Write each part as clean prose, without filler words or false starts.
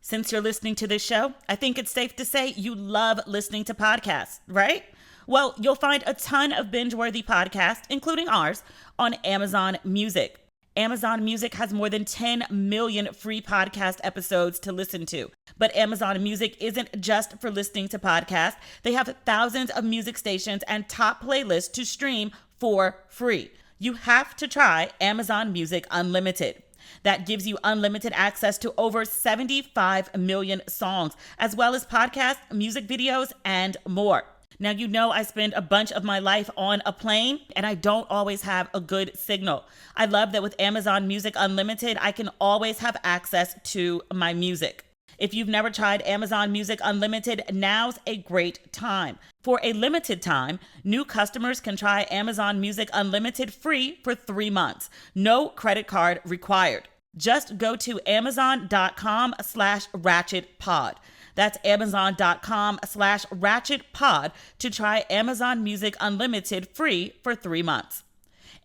Since you're listening to this show, I think it's safe to say you love listening to podcasts, right? Well, you'll find a ton of binge-worthy podcasts, including ours, on Amazon Music. Amazon Music has more than 10 million free podcast episodes to listen to. But Amazon Music isn't just for listening to podcasts. They have thousands of music stations and top playlists to stream for free. You have to try Amazon Music Unlimited. That gives you unlimited access to over 75 million songs, as well as podcasts, music videos, and more. Now, you know I spend a bunch of my life on a plane, and I don't always have a good signal. I love that with Amazon Music Unlimited, I can always have access to my music. If you've never tried Amazon Music Unlimited, now's a great time. For a limited time, new customers can try Amazon Music Unlimited free for 3 months. No credit card required. Just go to amazon.com/ratchetpod. That's amazon.com/ratchetpod to try Amazon Music Unlimited free for 3 months.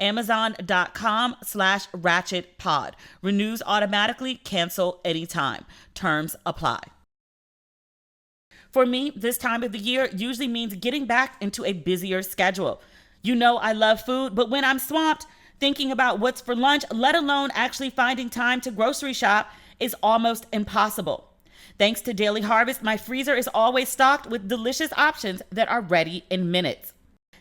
Amazon.com/ratchetpod. Renews automatically, cancel anytime. Terms apply. For me, this time of the year usually means getting back into a busier schedule. You know I love food, but when I'm swamped thinking about what's for lunch, let alone actually finding time to grocery shop, is almost impossible. Thanks to Daily Harvest, my freezer is always stocked with delicious options that are ready in minutes.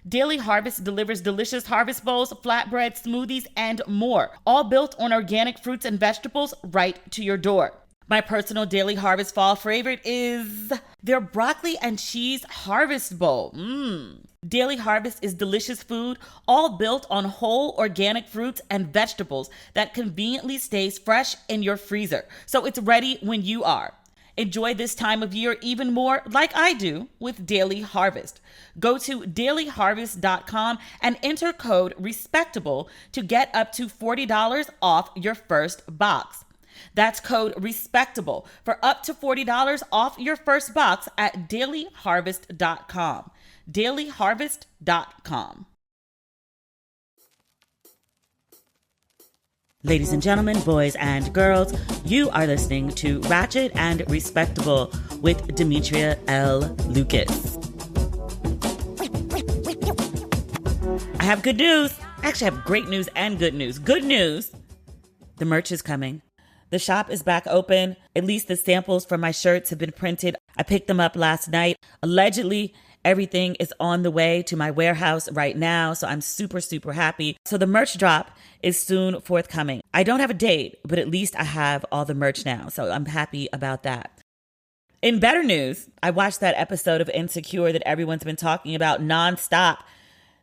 Daily Harvest delivers delicious harvest bowls, flatbread, smoothies, and more, all built on organic fruits and vegetables right to your door. My personal Daily Harvest fall favorite is their broccoli and cheese harvest bowl. Daily Harvest is delicious food, all built on whole organic fruits and vegetables that conveniently stays fresh in your freezer, so it's ready when you are. Enjoy this time of year even more like I do with Daily Harvest. Go to dailyharvest.com and enter code RESPECTABLE to get up to $40 off your first box. That's code RESPECTABLE for up to $40 off your first box at dailyharvest.com. dailyharvest.com. Ladies and gentlemen, boys and girls, you are listening to Ratchet and Respectable with Demetria L. Lucas. I have good news. Actually, I have great news and good news. Good news, the merch is coming. The shop is back open. At least the samples for my shirts have been printed. I picked them up last night. Allegedly, everything is on the way to my warehouse right now, so I'm super, super happy. So the merch drop is soon forthcoming. I don't have a date, but at least I have all the merch now, so I'm happy about that. In better news, I watched that episode of Insecure that everyone's been talking about nonstop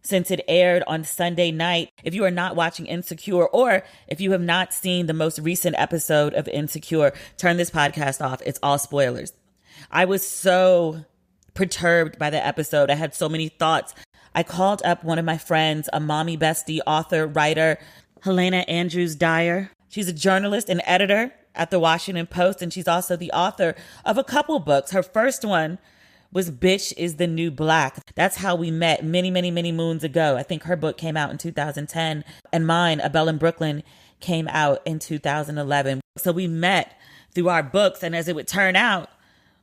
since it aired on Sunday night. If you are not watching Insecure, or if you have not seen the most recent episode of Insecure, turn this podcast off. It's all spoilers. I was so perturbed by the episode. I had so many thoughts. I called up one of my friends, a Mommy-bestie author, writer, Helena Andrews-Dyer. She's a journalist and editor at the Washington Post, and she's also the author of a couple books. Her first one was Bitch is the New Black. That's how we met many, many, many moons ago. I think her book came out in 2010, and mine, A Belle in Brooklyn, came out in 2011. So we met through our books, and as it would turn out,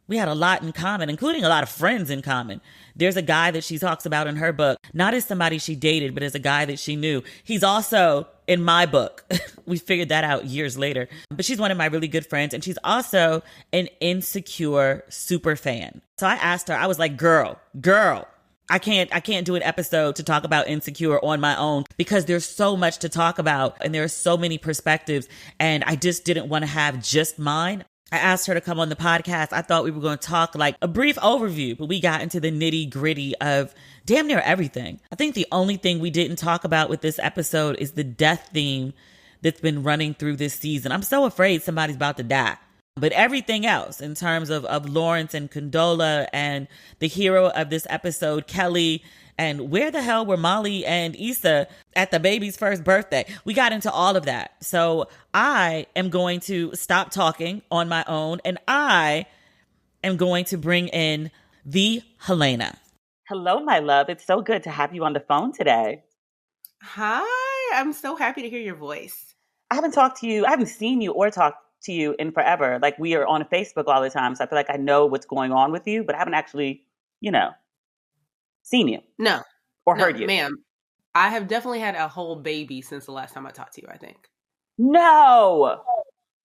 we had a lot in common, including a lot of friends in common. There's a guy that she talks about in her book, not as somebody she dated, but as a guy that she knew. He's also in my book. We figured that out years later. But she's one of my really good friends, and she's also an Insecure super fan. So I asked her, I was like, girl, I can't do an episode to talk about Insecure on my own because there's so much to talk about and there are so many perspectives, and I just didn't want to have just mine. I asked her to come on the podcast. I thought we were going to talk like a brief overview, but we got into the nitty gritty of damn near everything. I think the only thing we didn't talk about with this episode is the death theme that's been running through this season. I'm so afraid somebody's about to die. But everything else in terms of Lawrence and Condola and the hero of this episode, Kelly, and where the hell were Molly and Issa at the baby's first birthday? We got into all of that. So I am going to stop talking on my own, and I am going to bring in the Helena. Hello, my love. It's so good to have you on the phone today. Hi, I'm so happy to hear your voice. I haven't talked to you. I haven't seen you or talked to you in forever. Like, we are on Facebook all the time, so I feel like I know what's going on with you, but I haven't actually, seen you No, or heard you. ma'am. I have definitely had a whole baby since the last time I talked to you, I think. No.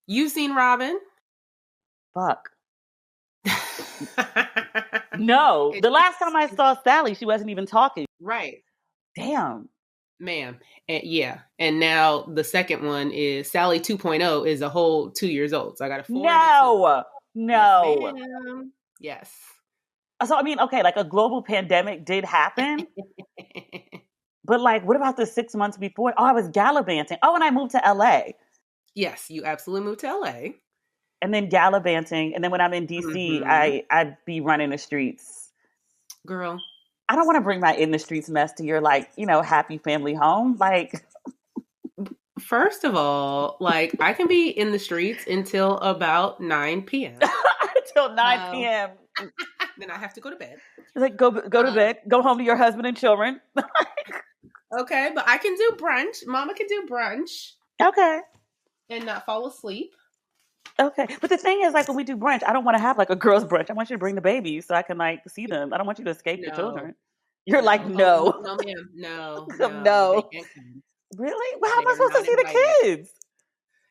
You've seen Robin? Fuck. No. The last time I saw Sally, she wasn't even talking. Right. Damn. Ma'am. And yeah. And now the second one is Sally 2.0 is a whole 2 years old. So I got a 4 and a 2. No. Yes. So, I mean, okay, like a global pandemic did happen. But like, what about the 6 months before? Oh, I was gallivanting. Oh, and I moved to LA. Yes, you absolutely moved to LA. And then gallivanting. And then when I'm in DC, I'd be running the streets. Girl. I don't want to bring my in the streets mess to your, like, happy family home. Like, first of all, like, I can be in the streets until about 9 p.m. Until 9 p.m. Then I have to go to bed. Like, go to bed. Go home to your husband and children. Okay, but I can do brunch. Mama can do brunch. Okay. And not fall asleep. Okay. But the thing is, like, when we do brunch, I don't want to have, like, a girl's brunch. I want you to bring the babies so I can, like, see them. I don't want you to escape the children. You're like, no. Oh, no, ma'am. No. No. Really? Well, how am I supposed to see the kids?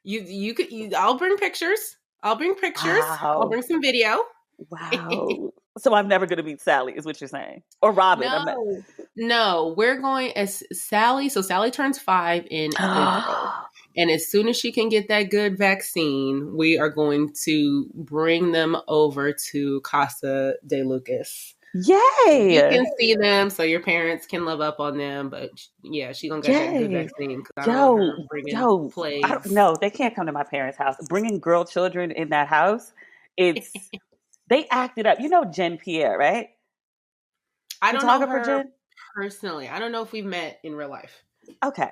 You could. I'll bring pictures. Wow. I'll bring some video. Wow. So I'm never going to meet Sally, is what you're saying, or Robin? No. We're going as Sally. So Sally turns 5 in April, and as soon as she can get that good vaccine, we are going to bring them over to Casa de Lucas. Yay! You can see them, so your parents can love up on them. But yeah, she gonna get that good vaccine. No, they can't come to my parents' house. Bringing girl children in that house, it's they acted up. You know Jen Pierre, right? I don't know her personally. I don't know if we've met in real life. Okay.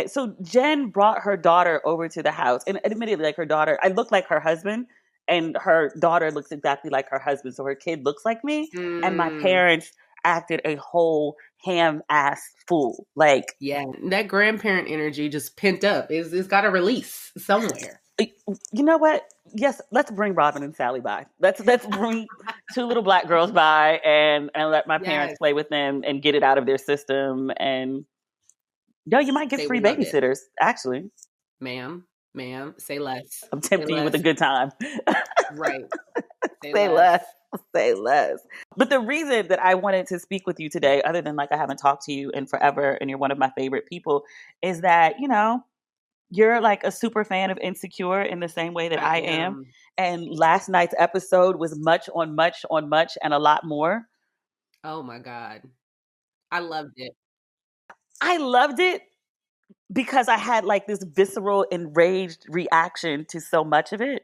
So Jen brought her daughter over to the house, and admittedly, like, her daughter, I look like her husband. And her daughter looks exactly like her husband. So her kid looks like me. And my parents acted a whole ham-ass fool. Like, yeah, that grandparent energy just pent up. It's got to release somewhere. You know what? Yes, let's bring Robin and Sally by. Let's bring 2 little black girls by and let my parents play with them and get it out of their system. And you might get free babysitters, actually. Ma'am, say less. I'm tempting you with a good time. Right. Say less. Say less. But the reason that I wanted to speak with you today, other than, like, I haven't talked to you in forever and you're one of my favorite people, is that, you're like a super fan of Insecure in the same way that I am. And last night's episode was much on much on much and a lot more. Oh my God. I loved it. I loved it because I had, like, this visceral, enraged reaction to so much of it.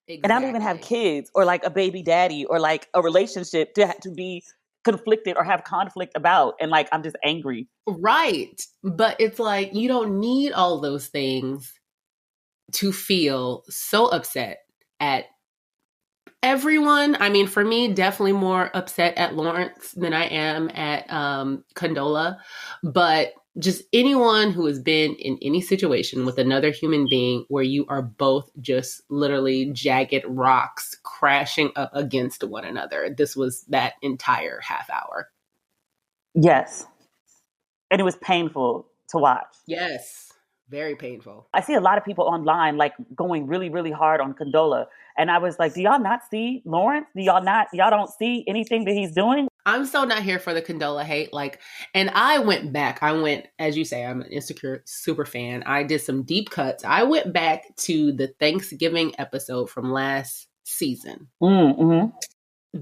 Exactly. And I don't even have kids or, like, a baby daddy or, like, a relationship to be conflicted or have conflict about. And, like, I'm just angry. Right. But it's like, you don't need all those things to feel so upset at everyone. I mean, for me, definitely more upset at Lawrence than I am at Condola. But just anyone who has been in any situation with another human being where you are both just literally jagged rocks crashing up against one another. This was that entire half hour. Yes. And it was painful to watch. Yes. Very painful. I see a lot of people online, like, going really, really hard on Condola. And I was like, do y'all not see Lawrence? Y'all don't see anything that he's doing? I'm so not here for the Condola hate. Like, and I went, as you say, I'm an Insecure super fan. I did some deep cuts. I went back to the Thanksgiving episode from last season. Mm-hmm.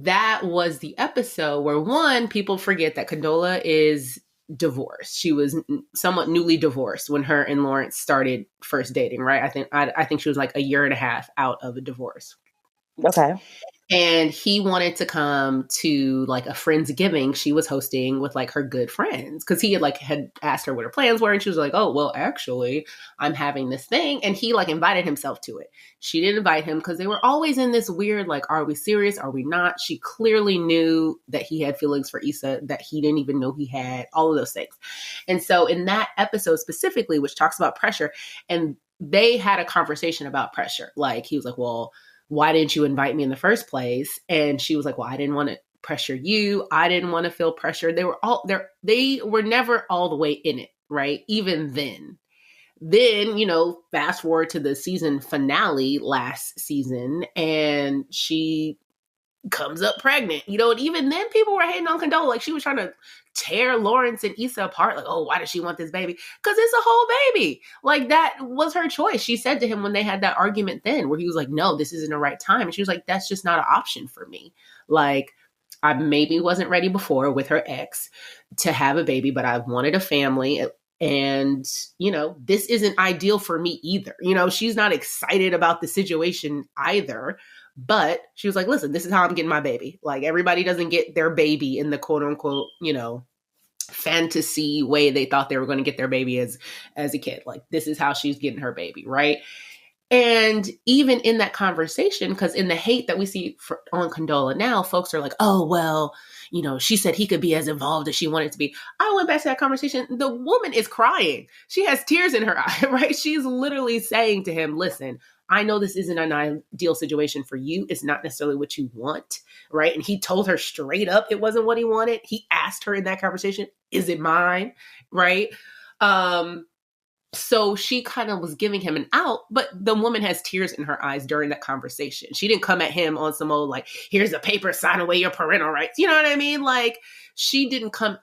That was the episode where, one, people forget that Condola is divorced. She was somewhat newly divorced when her and Lawrence started first dating, right? I think she was like a year and a half out of a divorce. Okay. And he wanted to come to, like, a Friendsgiving she was hosting with, like, her good friends. Because he had asked her what her plans were. And she was like, oh, well, actually, I'm having this thing. And he, like, invited himself to it. She didn't invite him because they were always in this weird, like, are we serious? Are we not? She clearly knew that he had feelings for Issa that he didn't even know he had. All of those things. And so in that episode specifically, which talks about pressure, and they had a conversation about pressure. Like, he was like, well, why didn't you invite me in the first place? And she was like, well, I didn't want to pressure you. I didn't want to feel pressure. They were all there. They were never all the way in it, right? Even then, fast forward to the season finale last season, and she comes up pregnant, and even then people were hating on Condola. Like, she was trying to tear Lawrence and Issa apart. Like, oh, why does she want this baby? Because it's a whole baby. Like, that was her choice. She said to him when they had that argument then, where he was like, no, this isn't the right time. And she was like, that's just not an option for me. Like, I maybe wasn't ready before with her ex to have a baby, but I wanted a family. And, this isn't ideal for me either. She's not excited about the situation either. But she was like, listen, this is how I'm getting my baby. Like, everybody doesn't get their baby in the quote unquote, fantasy way they thought they were going to get their baby as a kid. Like, this is how she's getting her baby, right? And even in that conversation, because in the hate that we see on Condola now, folks are like, oh, well, she said he could be as involved as she wanted to be. I went back to that conversation. The woman is crying. She has tears in her eye, right? She's literally saying to him, listen, I know this isn't an ideal situation for you. It's not necessarily what you want, right? And he told her straight up it wasn't what he wanted. He asked her in that conversation, is it mine, right? So she kind of was giving him an out, but the woman has tears in her eyes during that conversation. She didn't come at him on some old, like, here's a paper, sign away your parental rights. You know what I mean? Like, she didn't come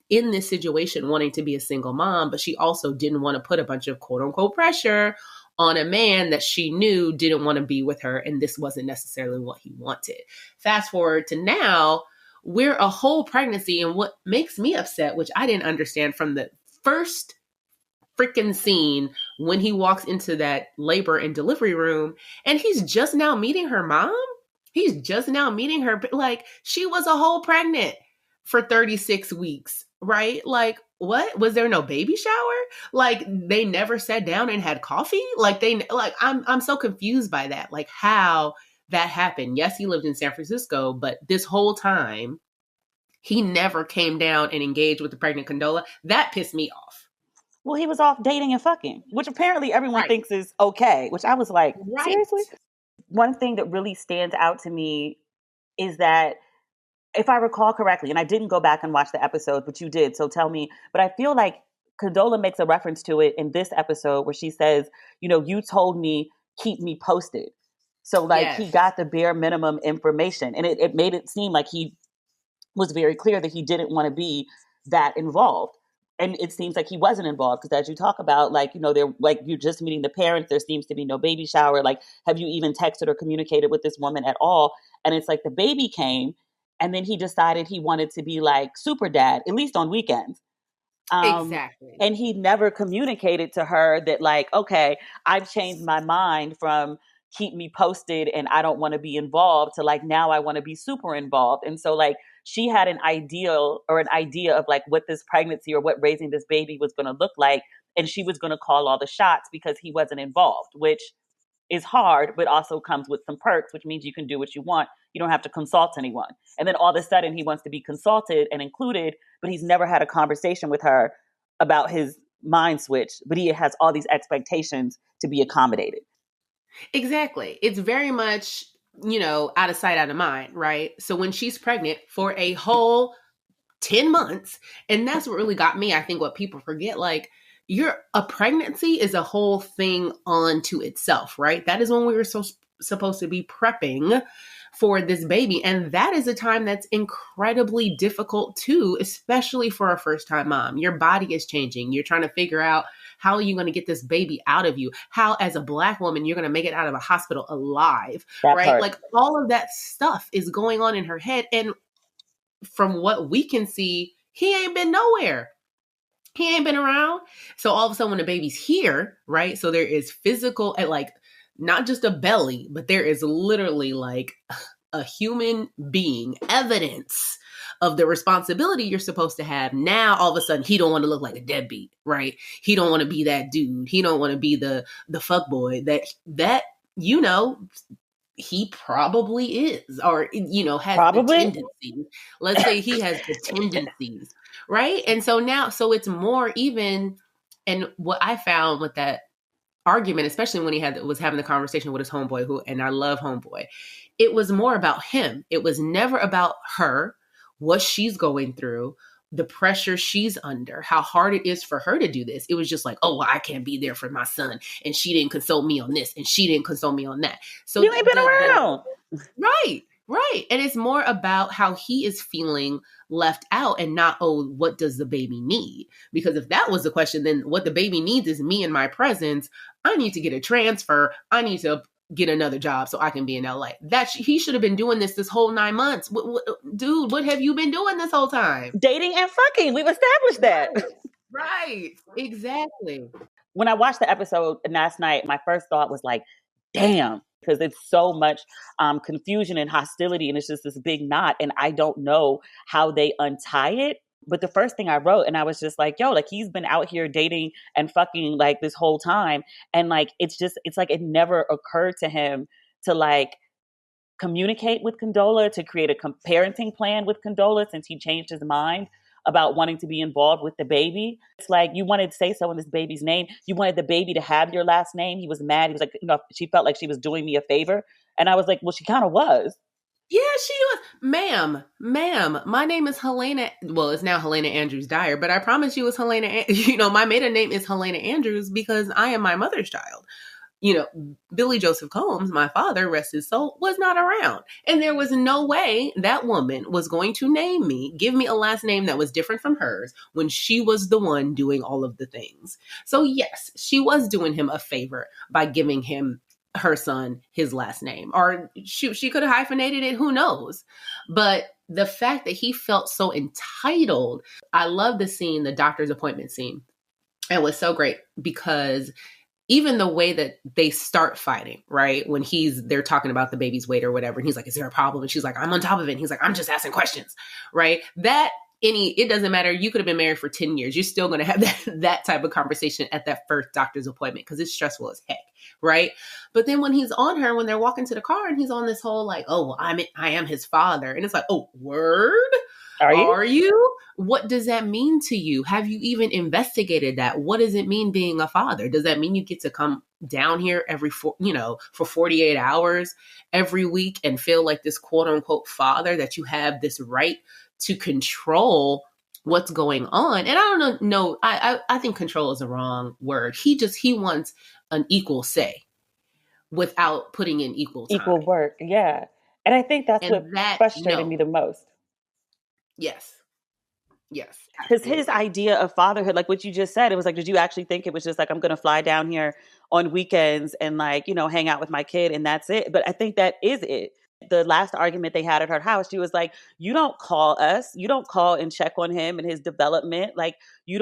in this situation wanting to be a single mom, but she also didn't want to put a bunch of quote unquote pressure on a man that she knew didn't want to be with her. And this wasn't necessarily what he wanted. Fast forward to now, we're a whole pregnancy. And what makes me upset, which I didn't understand from the first freaking scene when he walks into that labor and delivery room, and he's just now meeting her mom. He's just now meeting her. Like, she was a whole pregnant for 36 weeks, right? Like, what? Was there no baby shower? Like, they never sat down and had coffee? Like, I'm so confused by that. Like, how that happened. Yes, he lived in San Francisco, but this whole time he never came down and engaged with the pregnant Condola. That pissed me off. Well, he was off dating and fucking, which apparently everyone thinks is okay, which I was like, seriously? One thing that really stands out to me is that, if I recall correctly, and I didn't go back and watch the episode, but you did, so tell me, but I feel like Condola makes a reference to it in this episode where she says, you told me, keep me posted. So, like, yes, he got the bare minimum information, and it made it seem like he was very clear that he didn't want to be that involved. And it seems like he wasn't involved because, as you talk about, like, they're like, you're just meeting the parents. There seems to be no baby shower. Like, have you even texted or communicated with this woman at all? And it's like the baby came, and then he decided he wanted to be like super dad, at least on weekends. Exactly. And he never communicated to her that, like, okay, I've changed my mind from keep me posted and I don't want to be involved to, like, now I want to be super involved. And so, like, she had an idea of like what this pregnancy or what raising this baby was going to look like. And she was going to call all the shots because he wasn't involved, which is hard, but also comes with some perks, which means you can do what you want. You don't have to consult anyone. And then all of a sudden he wants to be consulted and included, but he's never had a conversation with her about his mind switch, but he has all these expectations to be accommodated. Exactly. It's very much, out of sight, out of mind, right? So when she's pregnant for a whole 10 months, and that's what really got me, I think what people forget, like, a pregnancy is a whole thing unto itself, right? That is when we were supposed to be prepping for this baby. And that is a time that's incredibly difficult too, especially for a first-time mom. Your body is changing. You're trying to figure out how are you going to get this baby out of you? How, as a Black woman, you're going to make it out of a hospital alive, right? Like, all of that stuff is going on in her head. And from what we can see, he ain't been nowhere. He ain't been around. So all of a sudden when the baby's here, right? So there is physical, like, not just a belly, but there is literally like a human being, evidence of the responsibility you're supposed to have. Now, all of a sudden, he don't want to look like a deadbeat, right? He don't want to be that dude. He don't want to be the fuckboy that he probably is, or, has the tendencies. Let's say he has the tendencies, right? And so now, so it's more even, and what I found with that argument, especially when he was having the conversation with his homeboy, and I love homeboy, it was more about him. It was never about her, what she's going through, the pressure she's under, how hard it is for her to do this. It was just like, oh, well, I can't be there for my son, and she didn't console me on this, and she didn't console me on that. So you ain't been around. Right. And it's more about how he is feeling left out and not, oh, what does the baby need? Because if that was the question, then what the baby needs is me in my presence. I need to get a transfer. I need to get another job so I can be in LA. He should have been doing this whole 9 months. Dude, what have you been doing this whole time? Dating and fucking. We've established that. Right. Exactly. When I watched the episode last night, my first thought was like, damn, because it's so much confusion and hostility, and it's just this big knot, and I don't know how they untie it. But the first thing I wrote, and I was just like, yo, like he's been out here dating and fucking like this whole time. And like, it's like it never occurred to him to like communicate with Condola, to create a parenting plan with Condola since he changed his mind about wanting to be involved with the baby. It's like, you wanted to say so in this baby's name. You wanted the baby to have your last name. He was mad. He was like, she felt like she was doing me a favor. And I was like, well, she kind of was. Yeah, she was. Ma'am, my name is Helena. Well, it's now Helena Andrews-Dyer, but I promise you it's Helena. My maiden name is Helena Andrews because I am my mother's child. Billy Joseph Combs, my father, rest his soul, was not around. And there was no way that woman was going to give me a last name that was different from hers when she was the one doing all of the things. So yes, she was doing him a favor by giving him her son his last name, or she could have hyphenated it, who knows. But the fact that he felt so entitled, I love the doctor's appointment scene. It was so great because even the way that they start fighting, right? When they're talking about the baby's weight or whatever, and he's like, is there a problem? And she's like, I'm on top of it. And he's like, I'm just asking questions, right? It doesn't matter. You could have been married for 10 years. You're still going to have that type of conversation at that first doctor's appointment because it's stressful as heck, right? But then when he's on her, when they're walking to the car and he's on this whole like, oh, well, I am his father. And it's like, oh, word? Are you? What does that mean to you? Have you even investigated that? What does it mean being a father? Does that mean you get to come down here for 48 hours every week and feel like this quote unquote father, that you have this right to control what's going on? And I don't know. I think control is the wrong word. He wants an equal say without putting in equal time. Equal work. Yeah. And I think that's what frustrated me the most. Yes. Because his idea of fatherhood, like what you just said, it was like, did you actually think it was just like, I'm going to fly down here on weekends and like, hang out with my kid and that's it? But I think that is it. The last argument they had at her house, she was like, you don't call us. You don't call and check on him and his development. Like you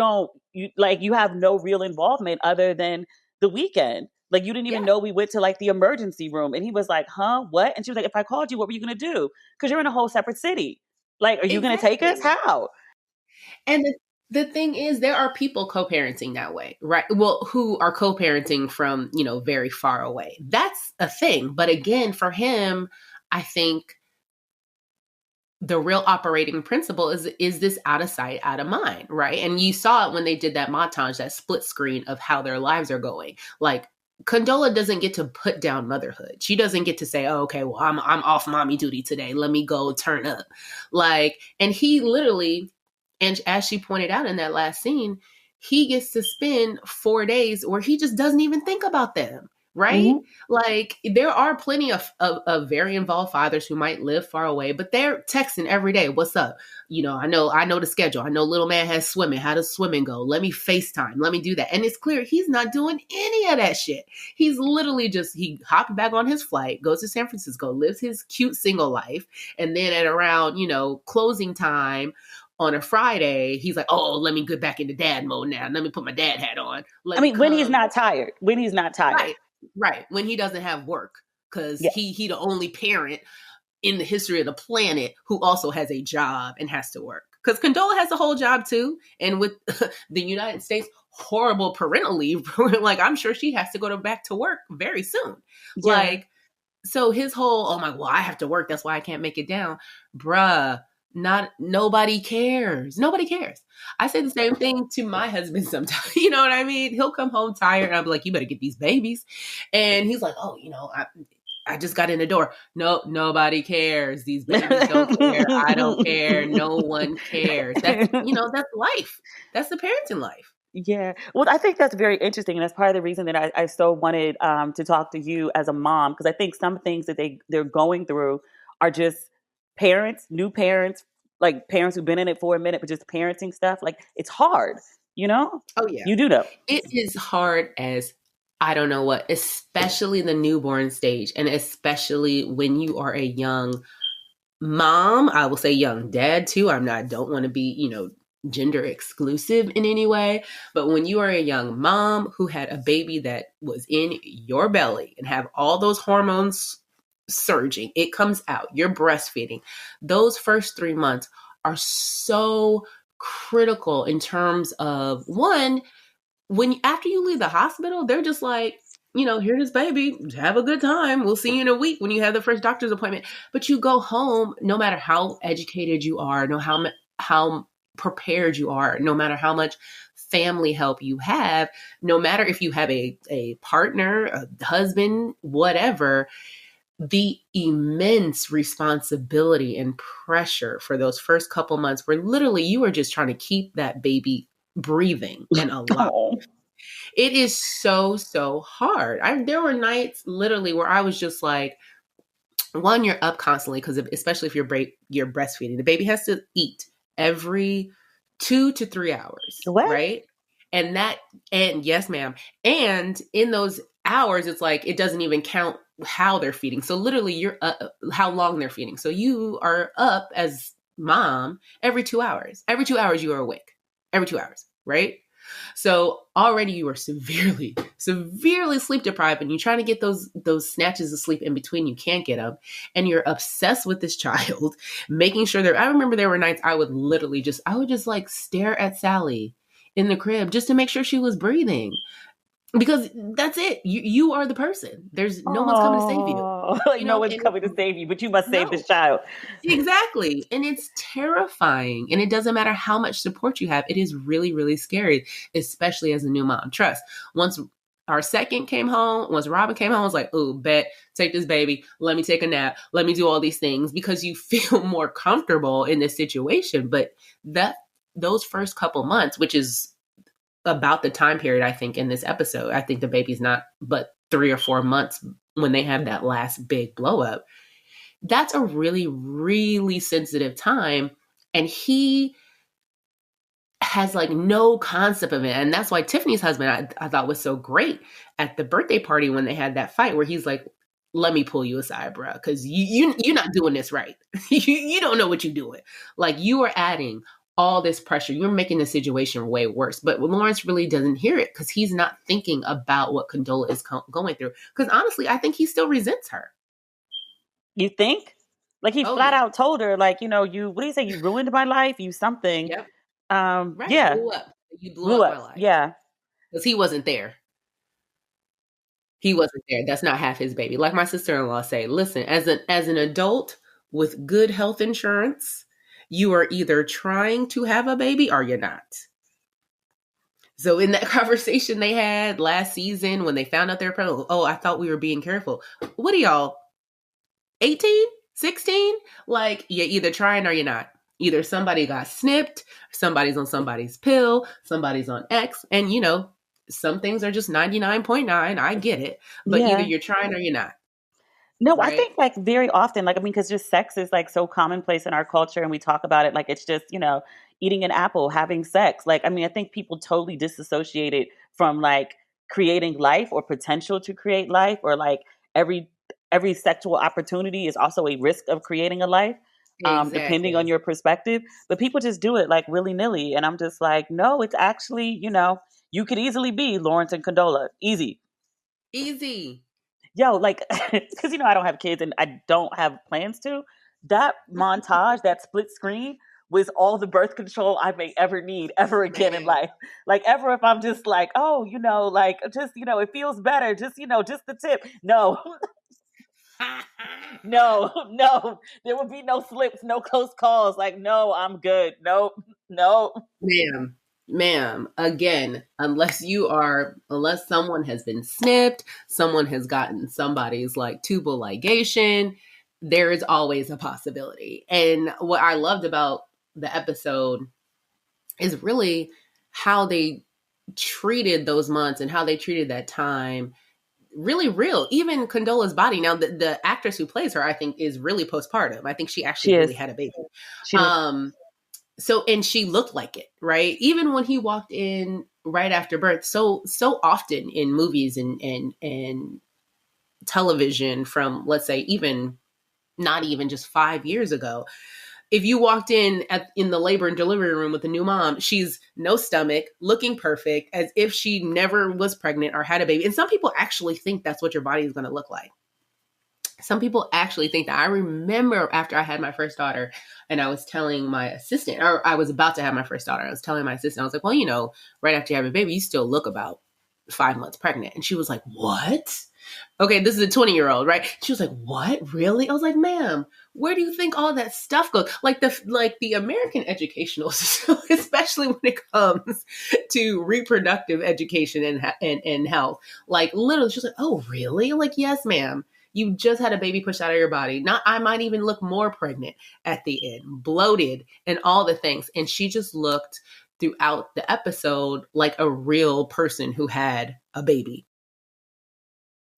have no real involvement other than the weekend. Like you didn't even know we went to like the emergency room. And he was like, huh, what? And she was like, if I called you, what were you going to do? Because you're in a whole separate city. Like, are you going to take us? How? And the thing is, there are people co-parenting that way, right? Well, who are co-parenting from, very far away. That's a thing. But again, for him, I think the real operating principle is this out of sight, out of mind, right? And you saw it when they did that montage, that split screen of how their lives are going. Like, Condola doesn't get to put down motherhood. She doesn't get to say, oh, okay, well, I'm off mommy duty today. Let me go turn up. Like, and he literally, and as she pointed out in that last scene, he gets to spend 4 days where he just doesn't even think about them. Right? Mm-hmm. Like there are plenty of very involved fathers who might live far away, but they're texting every day. What's up? I know the schedule. I know little man has swimming. How does swimming go? Let me FaceTime. Let me do that. And it's clear he's not doing any of that shit. He's literally he hopped back on his flight, goes to San Francisco, lives his cute single life. And then at around, closing time on a Friday, he's like, oh, let me get back into dad mode now. Let me put my dad hat on. When he's not tired. Right. When he doesn't have work, because he the only parent in the history of the planet who also has a job and has to work. Because Condola has a whole job too. And with the United States horrible parental leave, like I'm sure she has to go back to work very soon. Yeah. Like, so his whole, I have to work. That's why I can't make it down. Bruh, nobody cares. Nobody cares. I say the same thing to my husband sometimes. You know what I mean? He'll come home tired and I'll be like, you better get these babies. And he's like, oh, I just got in the door. No, nobody cares. These babies don't care. I don't care. No one cares. That's life. That's the parenting life. Yeah. Well, I think that's very interesting. And that's part of the reason that I so wanted to talk to you as a mom, because I think some things that they're going through are just parents, new parents, like parents who've been in it for a minute, but just parenting stuff. Like, it's hard, Oh, yeah. You do know. It is hard as I don't know what, especially the newborn stage, and especially when you are a young mom. I will say young dad too. Don't want to be, gender exclusive in any way, but when you are a young mom who had a baby that was in your belly and have all those hormones surging, it comes out, you're breastfeeding. Those first 3 months are so critical in terms of, one, after you leave the hospital, they're just like, here's this baby, have a good time. We'll see you in a week when you have the first doctor's appointment. But you go home, no matter how educated you are, how prepared you are, no matter how much family help you have, no matter if you have a partner, a husband, whatever, the immense responsibility and pressure for those first couple months where literally you are just trying to keep that baby breathing and alive. Oh. It is so, so hard. There were nights literally where I was just like, one, you're up constantly because especially if you're breastfeeding, the baby has to eat every 2 to 3 hours, what? Right? And yes, ma'am. And in those hours, it's like, it doesn't even count how they're feeding. So literally you're how long they're feeding. So you are up as mom every 2 hours. Every 2 hours you are awake. Every 2 hours, right? So already you are severely, severely sleep deprived, and you're trying to get those snatches of sleep in between. You can't get them, and you're obsessed with this child, making sure I remember there were nights I would just like stare at Sally in the crib just to make sure she was breathing. Because that's it. You are the person. There's no one's coming to save you. Like, no one's coming to save you, but you must save this child. Exactly. And it's terrifying. And it doesn't matter how much support you have. It is really, really scary, especially as a new mom. Trust. Once our second came home, once Robin came home, I was like, oh, bet, take this baby. Let me take a nap. Let me do all these things, because you feel more comfortable in this situation. But those first couple months, which is about the time period, I think, in this episode, I think the baby's not but 3 or 4 months when they have that last big blow up. That's a really, really sensitive time. And he has like no concept of it. And that's why Tiffany's husband, I thought was so great at the birthday party when they had that fight where he's like, let me pull you aside, bro, because you're not doing this right. You don't know what you're doing. Like, you are adding all this pressure. You're making the situation way worse. But Lawrence really doesn't hear it because he's not thinking about what Condola is going through. Because honestly, I think he still resents her. You think? Like, he flat out told her, like, what do you say? You ruined my life. You something. Yep. Right. Yeah. Blew up. You blew up my life. Yeah. Because he wasn't there. He wasn't there. That's not half his baby. Like my sister-in-law say, listen, as an adult with good health insurance, you are either trying to have a baby or you're not. So in that conversation they had last season when they found out they were pregnant, I thought we were being careful. What are y'all, 18, 16? Like, you're either trying or you're not. Either somebody got snipped, somebody's on somebody's pill, somebody's on X, and some things are just 99.9. I get it. But either you're trying or you're not. No, right? I think like very often, because just sex is like so commonplace in our culture, and we talk about it like it's just, eating an apple, having sex. Like, I think people totally disassociate it from like creating life or potential to create life, or like every sexual opportunity is also a risk of creating a life, exactly. Depending on your perspective. But people just do it like willy-nilly. And I'm just like, no, it's actually, you could easily be Lawrence and Condola. Easy. Yo, like, because, I don't have kids and I don't have plans to. That montage, that split screen was all the birth control I may ever need ever again in life. Like, ever if I'm just like, like, just, it feels better. Just, just the tip. No. No, there would be no slips, no close calls. Like, no, I'm good. Nope. Ma'am, again, unless someone has been snipped, someone has gotten somebody's like tubal ligation, there is always a possibility. And what I loved about the episode is really how they treated those months and how they treated that time. Really real. Even Condola's body. Now, the actress who plays her, I think, is really postpartum. I think she actually really had a baby. So, and she looked like it, right? Even when he walked in right after birth, so often in movies and television from, let's say, not even just 5 years ago, if you walked in the labor and delivery room with a new mom, she's no stomach, looking perfect, as if she never was pregnant or had a baby. And some people actually think that's what your body is going to look like. Some people actually think that. I remember after I had my first daughter and I was telling my assistant, or I was about to have my first daughter, I was telling my assistant, I was like, well, right after you have a baby, you still look about 5 months pregnant. And she was like, what? Okay, this is a 20-year-old, right? She was like, what? Really? I was like, ma'am, where do you think all that stuff goes? Like the American educational system, especially when it comes to reproductive education and health. Like, literally, she was like, oh, really? I'm like, yes, ma'am. You just had a baby pushed out of your body. I might even look more pregnant at the end, bloated and all the things. And she just looked throughout the episode like a real person who had a baby.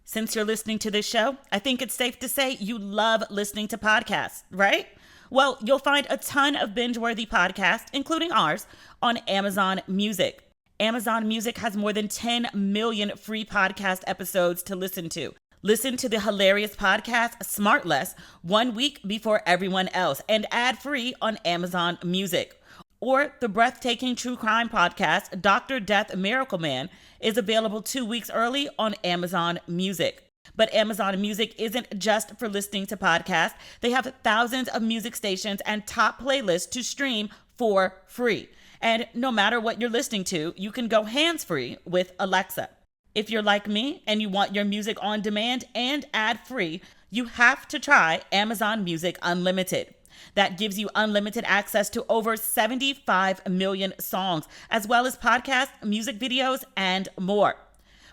Since you're listening to this show, I think it's safe to say you love listening to podcasts, right? Well, you'll find a ton of binge-worthy podcasts, including ours, on Amazon Music. Amazon Music has more than 10 million free podcast episodes to listen to. Listen to the hilarious podcast Smartless 1 week before everyone else and ad-free on Amazon Music. Or the breathtaking true crime podcast Dr. Death Miracle Man is available 2 weeks early on Amazon Music. But Amazon Music isn't just for listening to podcasts. They have thousands of music stations and top playlists to stream for free. And no matter what you're listening to, you can go hands-free with Alexa. If you're like me and you want your music on demand and ad-free, you have to try Amazon Music Unlimited. That gives you unlimited access to over 75 million songs, as well as podcasts, music videos, and more.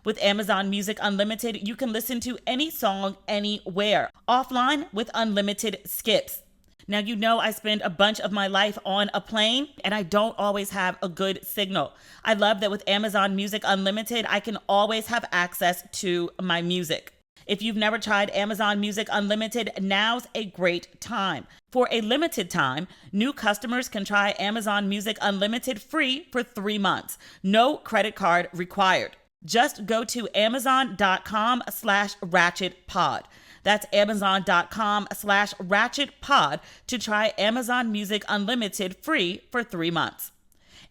With Amazon Music Unlimited, you can listen to any song anywhere, offline with unlimited skips. Now, I spend a bunch of my life on a plane and I don't always have a good signal. I love that with Amazon Music Unlimited, I can always have access to my music. If you've never tried Amazon Music Unlimited, now's a great time. For a limited time, new customers can try Amazon Music Unlimited free for 3 months. No credit card required. Just go to amazon.com/ratchetpod. That's amazon.com/ratchetpod to try Amazon Music Unlimited free for 3 months.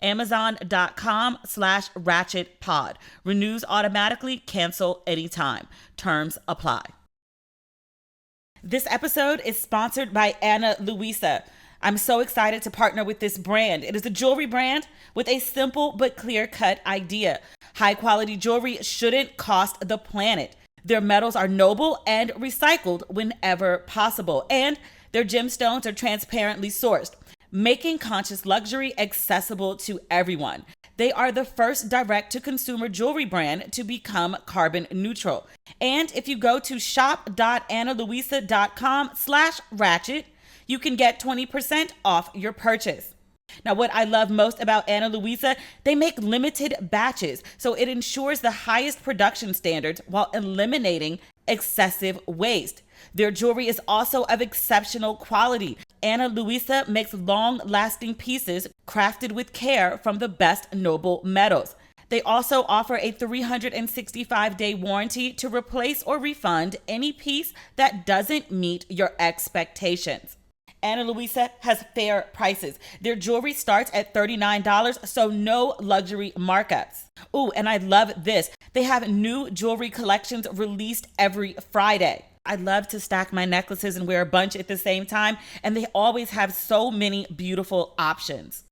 Amazon.com/ratchetpod. Renews automatically, cancel anytime. Terms apply. This episode is sponsored by Ana Luisa. I'm so excited to partner with this brand. It is a jewelry brand with a simple but clear-cut idea. High-quality jewelry shouldn't cost the planet. Their metals are noble and recycled whenever possible, and their gemstones are transparently sourced, making conscious luxury accessible to everyone. They are the first direct-to-consumer jewelry brand to become carbon neutral. And if you go to shop.analuisa.com/ratchet, you can get 20% off your purchase. Now, what I love most about Ana Luisa, they make limited batches, so it ensures the highest production standards while eliminating excessive waste. Their jewelry is also of exceptional quality. Ana Luisa makes long-lasting pieces crafted with care from the best noble metals. They also offer a 365-day warranty to replace or refund any piece that doesn't meet your expectations. Ana Luisa has fair prices. Their jewelry starts at $39, so no luxury markups. Ooh, and I love this. They have new jewelry collections released every Friday. I love to stack my necklaces and wear a bunch at the same time, and they always have so many beautiful options.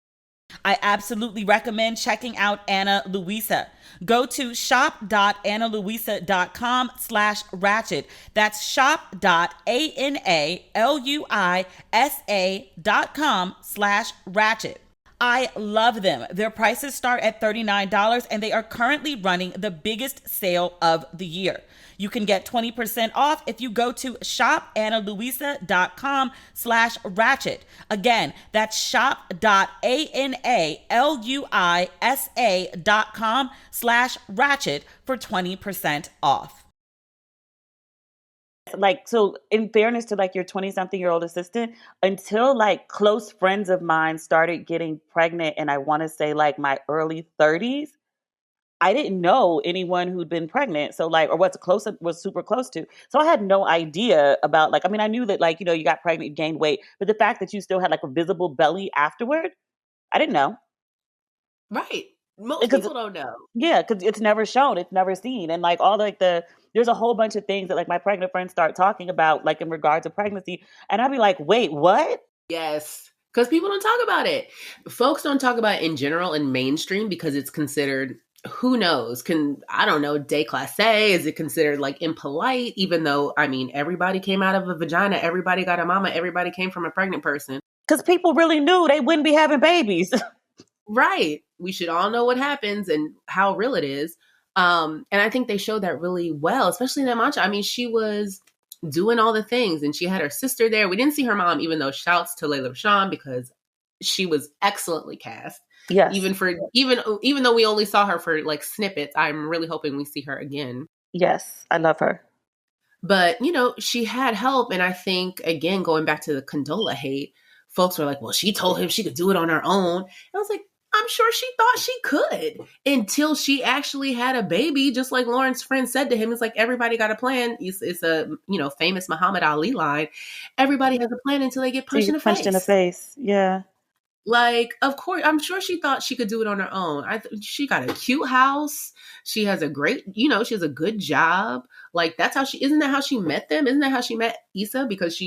I absolutely recommend checking out Ana Luisa. Go to shop.analuisa.com/ratchet. That's shop.analuisa.com/ratchet. I love them. Their prices start at $39 and they are currently running the biggest sale of the year. You can get 20% off if you go to shopanaluisa.com/ratchet. Again, that's shop.analuisa.com/ratchet for 20% off. Like, so in fairness to like your 20-something-year-old assistant, until like close friends of mine started getting pregnant, and I want to say like my early 30s, I didn't know anyone who'd been pregnant. So like, or was super close to. So I had no idea about like, I mean, I knew that like, you know, you got pregnant, you gained weight, but the fact that you still had like a visible belly afterward, I didn't know. Right. Most people don't know. Yeah, because it's never shown, it's never seen. And like all like there's a whole bunch of things that like my pregnant friends start talking about like in regards to pregnancy. And I'd be like, wait, what? Yes. Because people don't talk about it. Folks don't talk about it in general in mainstream because it's considered, who knows? I don't know, déclassé? Is it considered like impolite? Even though, I mean, everybody came out of a vagina. Everybody got a mama. Everybody came from a pregnant person. Because people really knew they wouldn't be having babies. Right. We should all know what happens and how real it is. And I think they showed that really well, especially in that mantra. I mean, she was doing all the things and she had her sister there. We didn't see her mom, even though shouts to Layla Rashawn because she was excellently cast. Yes. Even though we only saw her for like snippets, I'm really hoping we see her again. Yes, I love her. But, you know, she had help. And I think, again, going back to the Condola hate, folks were like, well, she told him she could do it on her own. And I was like, I'm sure she thought she could until she actually had a baby. Just like Lauren's friend said to him, it's like, everybody got a plan. It's a, you know, famous Muhammad Ali line. Everybody has a plan until they get punched in the face. Punched in the face. Yeah. Like, of course, I'm sure she thought she could do it on her own. She got a cute house. She has a great, you know, she has a good job. Like, isn't that how she met them? Isn't that how she met Issa? Because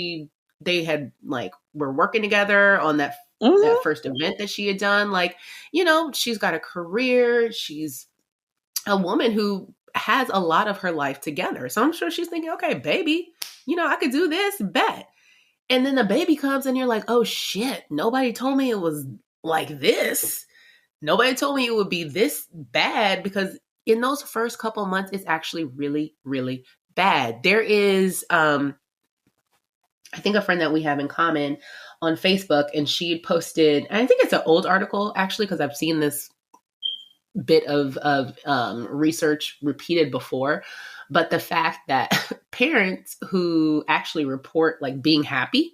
they had like, were working together on that first event that she had done. Like, you know, she's got a career. She's a woman who has a lot of her life together. So I'm sure she's thinking, okay, baby, you know, I could do this, bet. And then the baby comes and you're like, oh shit, nobody told me it was like this. Nobody told me it would be this bad, because in those first couple months, it's actually really, really bad. There is, I think a friend that we have in common on Facebook, and she had posted, and I think it's an old article actually, because I've seen this bit of research repeated before, but the fact that parents who actually report like being happy,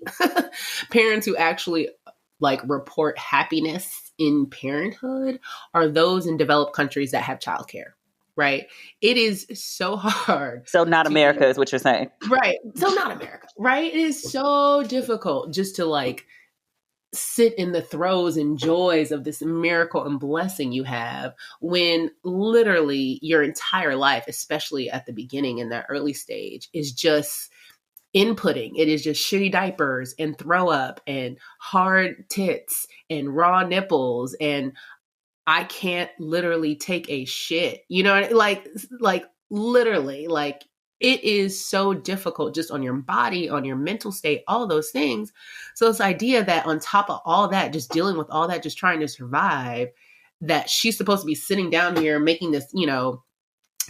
parents who actually like report happiness in parenthood are those in developed countries that have childcare. Right. It is so hard. So not America is what you're saying. Right. So not America. Right. It is so difficult just to like sit in the throes and joys of this miracle and blessing you have when literally your entire life, especially at the beginning in that early stage, is just inputting. It is just shitty diapers and throw up and hard tits and raw nipples, and I can't literally take a shit, you know, like literally, like it is so difficult just on your body, on your mental state, all those things. So this idea that on top of all that, just dealing with all that, just trying to survive, that she's supposed to be sitting down here making this, you know,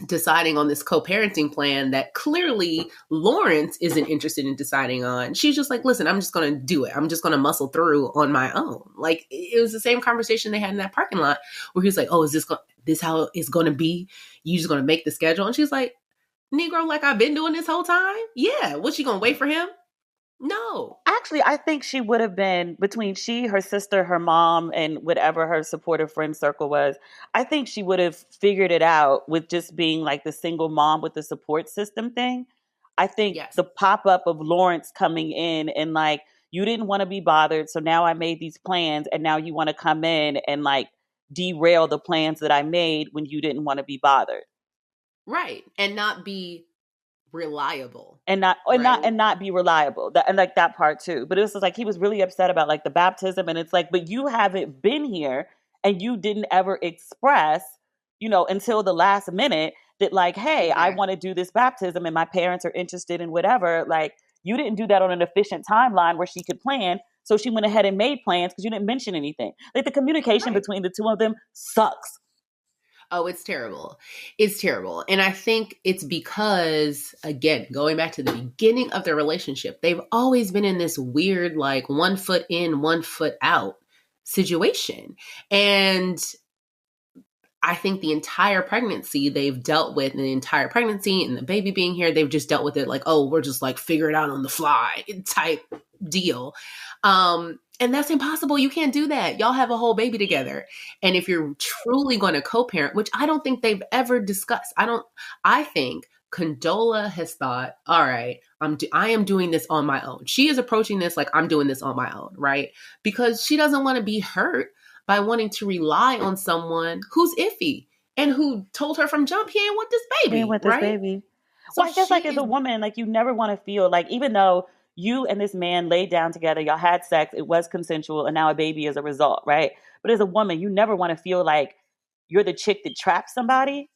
deciding on this co-parenting plan that clearly Lawrence isn't interested in deciding on. She's just like, listen, I'm just going to do it. I'm just going to muscle through on my own. Like, it was the same conversation they had in that parking lot where he's like, oh, is this how it's going to be? You just going to make the schedule? And she's like, Negro, like I've been doing this whole time? Yeah. What's she going to wait for him? No. Actually, I think she would have been, between she, her sister, her mom, and whatever her supportive friend circle was, I think she would have figured it out with just being like the single mom with the support system thing. I think the pop-up of Lawrence coming in and like, you didn't want to be bothered, so now I made these plans, and now you want to come in and like derail the plans that I made when you didn't want to be bothered. Right. And not be reliable. And not be reliable. And like that part too. But it was just like he was really upset about like the baptism, and it's like, but you haven't been here and you didn't ever express, until the last minute that like, hey, I want to do this baptism and my parents are interested in whatever. Like, you didn't do that on an efficient timeline where she could plan. So she went ahead and made plans because you didn't mention anything. Like, the communication between the two of them sucks. Oh, it's terrible. It's terrible. And I think it's because, again, going back to the beginning of their relationship, they've always been in this weird, like, 1 foot in, 1 foot out situation. And I think the entire pregnancy they've dealt with, and the entire pregnancy and the baby being here, they've just dealt with it like, oh, we're just like figure it out on the fly type deal. And that's impossible. You can't do that. Y'all have a whole baby together. And if you're truly going to co-parent, which I don't think they've ever discussed, I think Condola has thought, all right, I am doing this on my own. She is approaching this like I'm doing this on my own, right? Because she doesn't want to be hurt by wanting to rely on someone who's iffy and who told her from jump, he ain't want this baby. He ain't want this baby. So I guess like as a woman, like you never want to feel like, even though you and this man laid down together, y'all had sex, it was consensual, and now a baby is a result, right? But as a woman, you never want to feel like you're the chick that trapped somebody.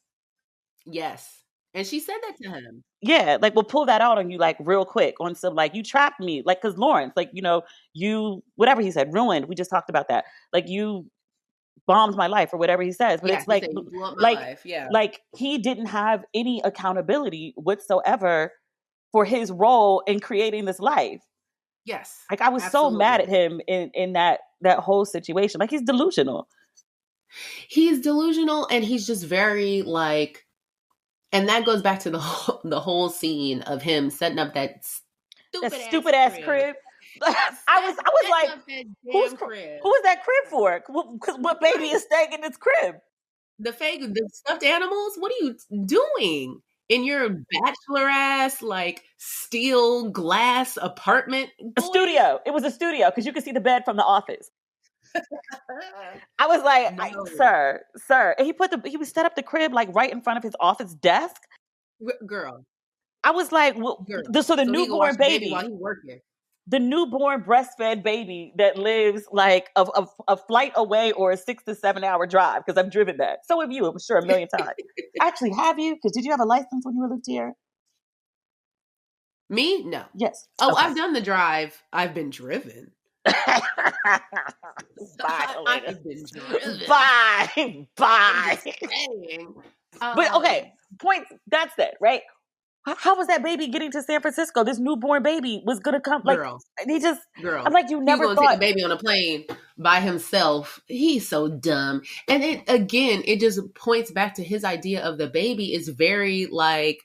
Yes. And she said that to him. Yeah, like we'll pull that out on you like real quick on some like, you trapped me, like, because Lawrence, like, you, whatever he said, ruined. We just talked about that. Like, you bombed my life or whatever he says. But it's like, blew up my life. Yeah. Like he didn't have any accountability whatsoever for his role in creating this life. Yes. Like I was so mad at him in that whole situation. Like he's delusional. He's delusional, and he's just very like, and that goes back to the whole scene of him setting up that stupid ass crib. I was like, who is that crib for? What baby is staying in this crib? The stuffed animals? What are you doing in your bachelor ass, like, steel glass apartment? A studio. It was a studio because you could see the bed from The Office. I was like, no. Sir. And he would set up the crib like right in front of his office desk. Girl. I was like, well, so the newborn baby while he working. The newborn breastfed baby that lives like a flight away or a 6 to 7 hour drive, because I've driven that. So have you, I'm sure, a million times. Actually, have you? Because did you have a license when you lived here? Me? No. Yes. Oh, okay. I've done the drive. I've been driven. Bye. I've been driven. Bye. But okay, point. That's it, right? How was that baby getting to San Francisco? This newborn baby was gonna come. Like, girl. I'm like, you never thought take a baby on a plane by himself. He's so dumb. And it just points back to his idea of the baby is very like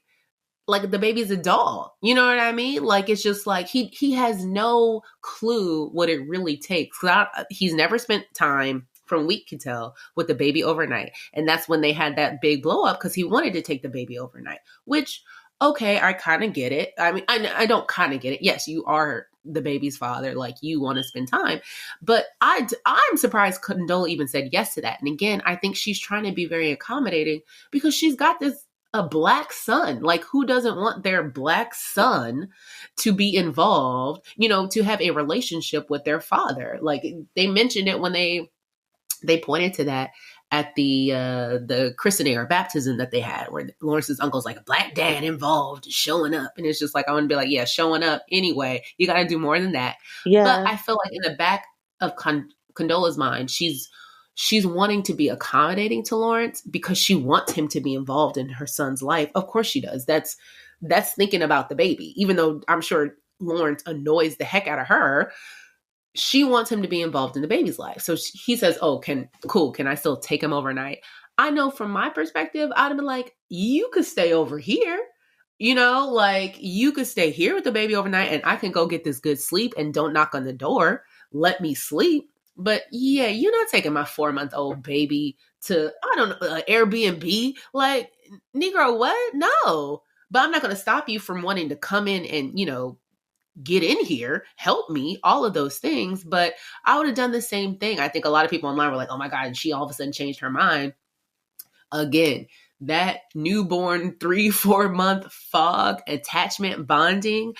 the baby's a doll. You know what I mean? Like, it's just like he has no clue what it really takes. He's never spent time, from we could tell, with the baby overnight. And that's when they had that big blow up, because he wanted to take the baby overnight, which, okay, I kind of get it. I mean, I don't kind of get it. Yes, you are the baby's father. Like, you want to spend time. But I'm surprised Condola even said yes to that. And again, I think she's trying to be very accommodating because she's got a black son. Like, who doesn't want their black son to be involved, to have a relationship with their father? Like, they mentioned it when they pointed to that at the christening or baptism that they had, where Lawrence's uncle's like, a black dad involved, showing up. And it's just like, I want to be like, yeah, showing up anyway. You got to do more than that. Yeah. But I feel like in the back of Condola's mind, she's wanting to be accommodating to Lawrence because she wants him to be involved in her son's life. Of course she does. That's thinking about the baby, even though I'm sure Lawrence annoys the heck out of her. She wants him to be involved in the baby's life. So he says, oh, can I still take him overnight? I know from my perspective, I'd have been like, you could stay over here. Like, you could stay here with the baby overnight and I can go get this good sleep and don't knock on the door. Let me sleep. But yeah, you're not taking my 4-month-old baby to, I don't know, Airbnb. Like, Negro, what? No. But I'm not going to stop you from wanting to come in and, get in here, help me, all of those things. But I would have done the same thing. I think a lot of people online were like, oh my God, and she all of a sudden changed her mind. Again, that newborn 3-4 month fog attachment bonding,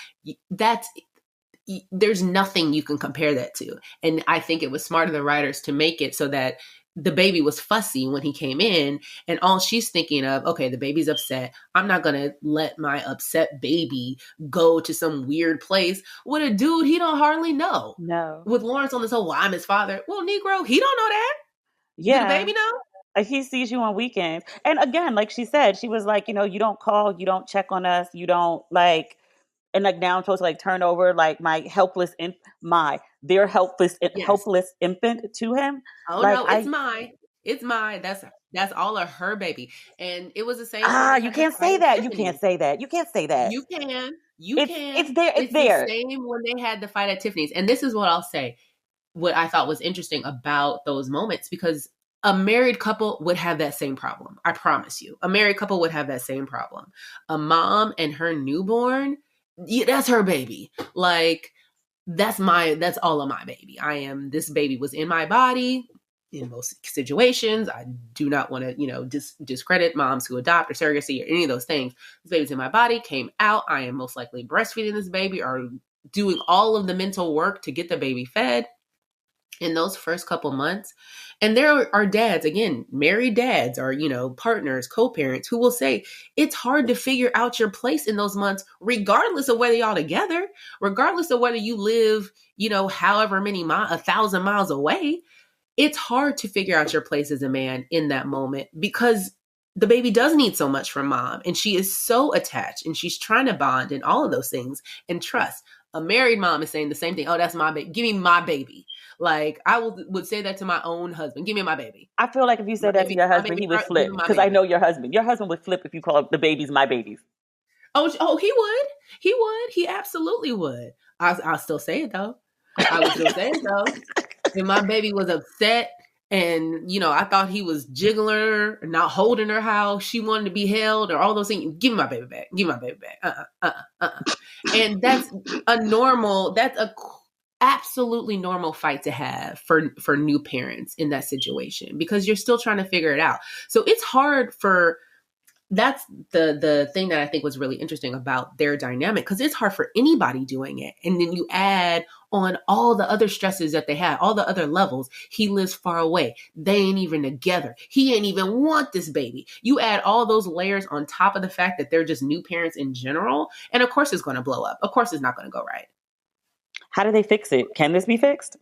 there's nothing you can compare that to. And I think it was smart of the writers to make it so that the baby was fussy when he came in, and all she's thinking of, okay, the baby's upset. I'm not going to let my upset baby go to some weird place with a dude he don't hardly know. No. With Lawrence on this whole, well, I'm his father. Well, Negro, he don't know that. Yeah. Do the baby know? He sees you on weekends. And again, like she said, she was like, you know, you don't call, you don't check on us, you don't like, and like now I'm supposed to like turn over like my helpless their helpless infant to him. Oh like, no, it's mine. It's mine. That's all of her baby. And it was the same. You can't say that. You can't say that. You can't say that. You can. It's there. It's there. The same when they had the fight at Tiffany's. And this is what I'll say. What I thought was interesting about those moments, because a married couple would have that same problem. I promise you. A married couple would have that same problem. A mom and her newborn, that's her baby. Like, that's all of my baby. This baby was in my body in most situations. I do not want to, discredit moms who adopt or surrogacy or any of those things. This baby's in my body, came out. I am most likely breastfeeding this baby or doing all of the mental work to get the baby fed in those first couple months. And there are dads, again, married dads or, partners, co-parents who will say it's hard to figure out your place in those months, regardless of whether y'all together, regardless of whether you live, however many 1,000 miles away. It's hard to figure out your place as a man in that moment because the baby does need so much from mom and she is so attached and she's trying to bond and all of those things and trust. A married mom is saying the same thing. Oh, that's my baby. Give me my baby. Like I would say that to my own husband. Give me my baby. I feel like if you said that to your husband, he would flip because I know your husband. Your husband would flip if you call the babies my babies. Oh, he would. He would. He absolutely would. I'll still say it though. I would still say it though. If my baby was upset and, I thought he was jiggling her, not holding her how she wanted to be held or all those things, give me my baby back. Give me my baby back. And that's a absolutely normal fight to have for new parents in that situation because you're still trying to figure it out. So it's hard that's the thing that I think was really interesting about their dynamic because it's hard for anybody doing it. And then you add on all the other stresses that they have, all the other levels. He lives far away. They ain't even together. He ain't even want this baby. You add all those layers on top of the fact that they're just new parents in general. And of course it's going to blow up. Of course it's not going to go right. How do they fix it? Can this be fixed?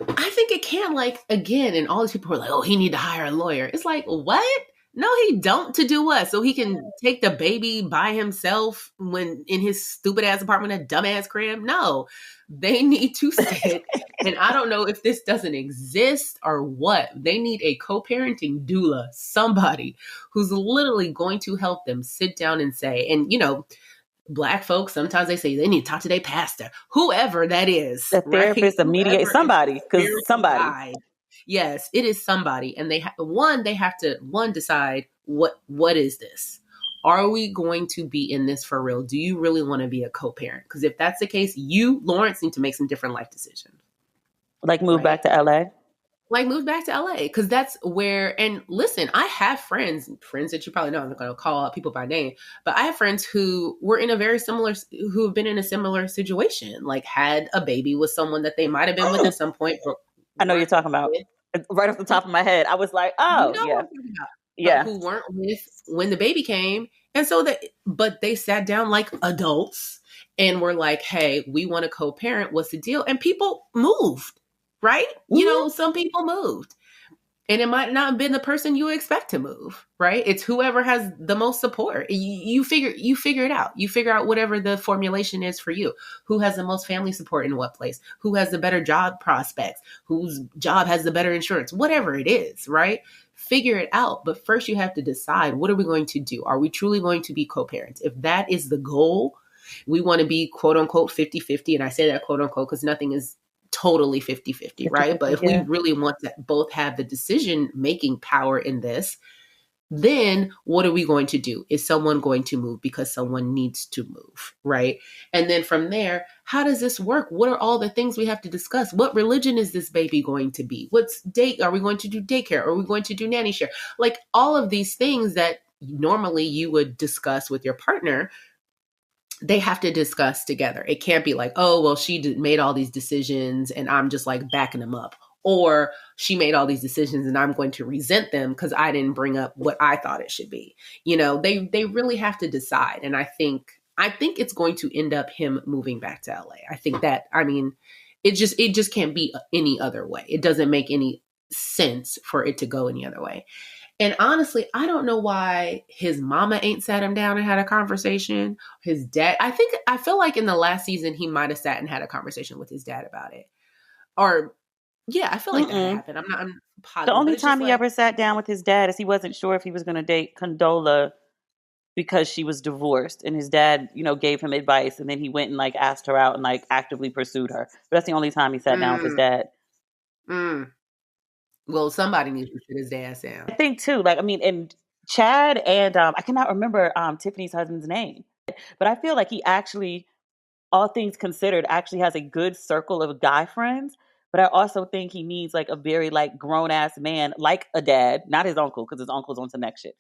I think it can, again, and all these people are like, oh, he need to hire a lawyer. It's like, what? No, he don't. To do what? So he can take the baby by himself when in his stupid ass apartment, a dumbass crib? No, they need to sit. And I don't know if this doesn't exist or what. They need a co-parenting doula, somebody who's literally going to help them sit down and say, and Black folks, sometimes they say they need to talk to their pastor, whoever that is. A therapist, a mediator, somebody, because somebody. Guide. Yes, it is somebody. And they have to decide what is this? Are we going to be in this for real? Do you really want to be a co-parent? Because if that's the case, you, Lawrence, need to make some different life decisions. Like move back to LA? Like move back to LA. Because that's where, and listen, I have friends that you probably know, I'm not going to call out people by name, but I have friends who were in who have been in a similar situation, like had a baby with someone that they might have been with at some point. I know you're talking about. Right off the top of my head, I was like, oh, yeah. Who weren't with when the baby came. And so but they sat down like adults and were like, hey, we want to co-parent. What's the deal? And people moved, right? Mm-hmm. Some people moved. And it might not have been the person you expect to move, right? It's whoever has the most support. You figure it out. You figure out whatever the formulation is for you. Who has the most family support in what place? Who has the better job prospects? Whose job has the better insurance? Whatever it is, right? Figure it out. But first you have to decide, what are we going to do? Are we truly going to be co-parents? If that is the goal, we want to be quote unquote 50-50. And I say that quote unquote because nothing is totally 50-50, right? But if we really want to both have the decision-making power in this, then what are we going to do? Is someone going to move because someone needs to move, right? And then from there, how does this work? What are all the things we have to discuss? What religion is this baby going to be? Are we going to do daycare? Are we going to do nanny share? Like all of these things that normally you would discuss with your partner, they have to discuss together. It can't be like, oh, well, she made all these decisions and I'm just like backing them up. or she made all these decisions and I'm going to resent them because I didn't bring up what I thought it should be. You know, they really have to decide. And I think it's going to end up him moving back to LA. I think that, I mean, it just can't be any other way. It doesn't make any sense for it to go any other way. And honestly, I don't know why his mama ain't sat him down and had a conversation. His dad, I feel like in the last season, he might have sat and had a conversation with his dad about it. Or, yeah, I feel like that happened. I'm positive. The only time he ever sat down with his dad is he wasn't sure if he was going to date Condola because she was divorced. And his dad, you know, gave him advice. And then he went and like asked her out and like actively pursued her. But that's the only time he sat down with his dad. Well, somebody needs to sit his dad down. I think too. Like, I mean, and Chad and I cannot remember Tiffany's husband's name, but I feel like he actually, all things considered, actually has a good circle of guy friends. But I also think he needs like a very like grown ass man, like a dad, not his uncle, because his uncle's on some next shit.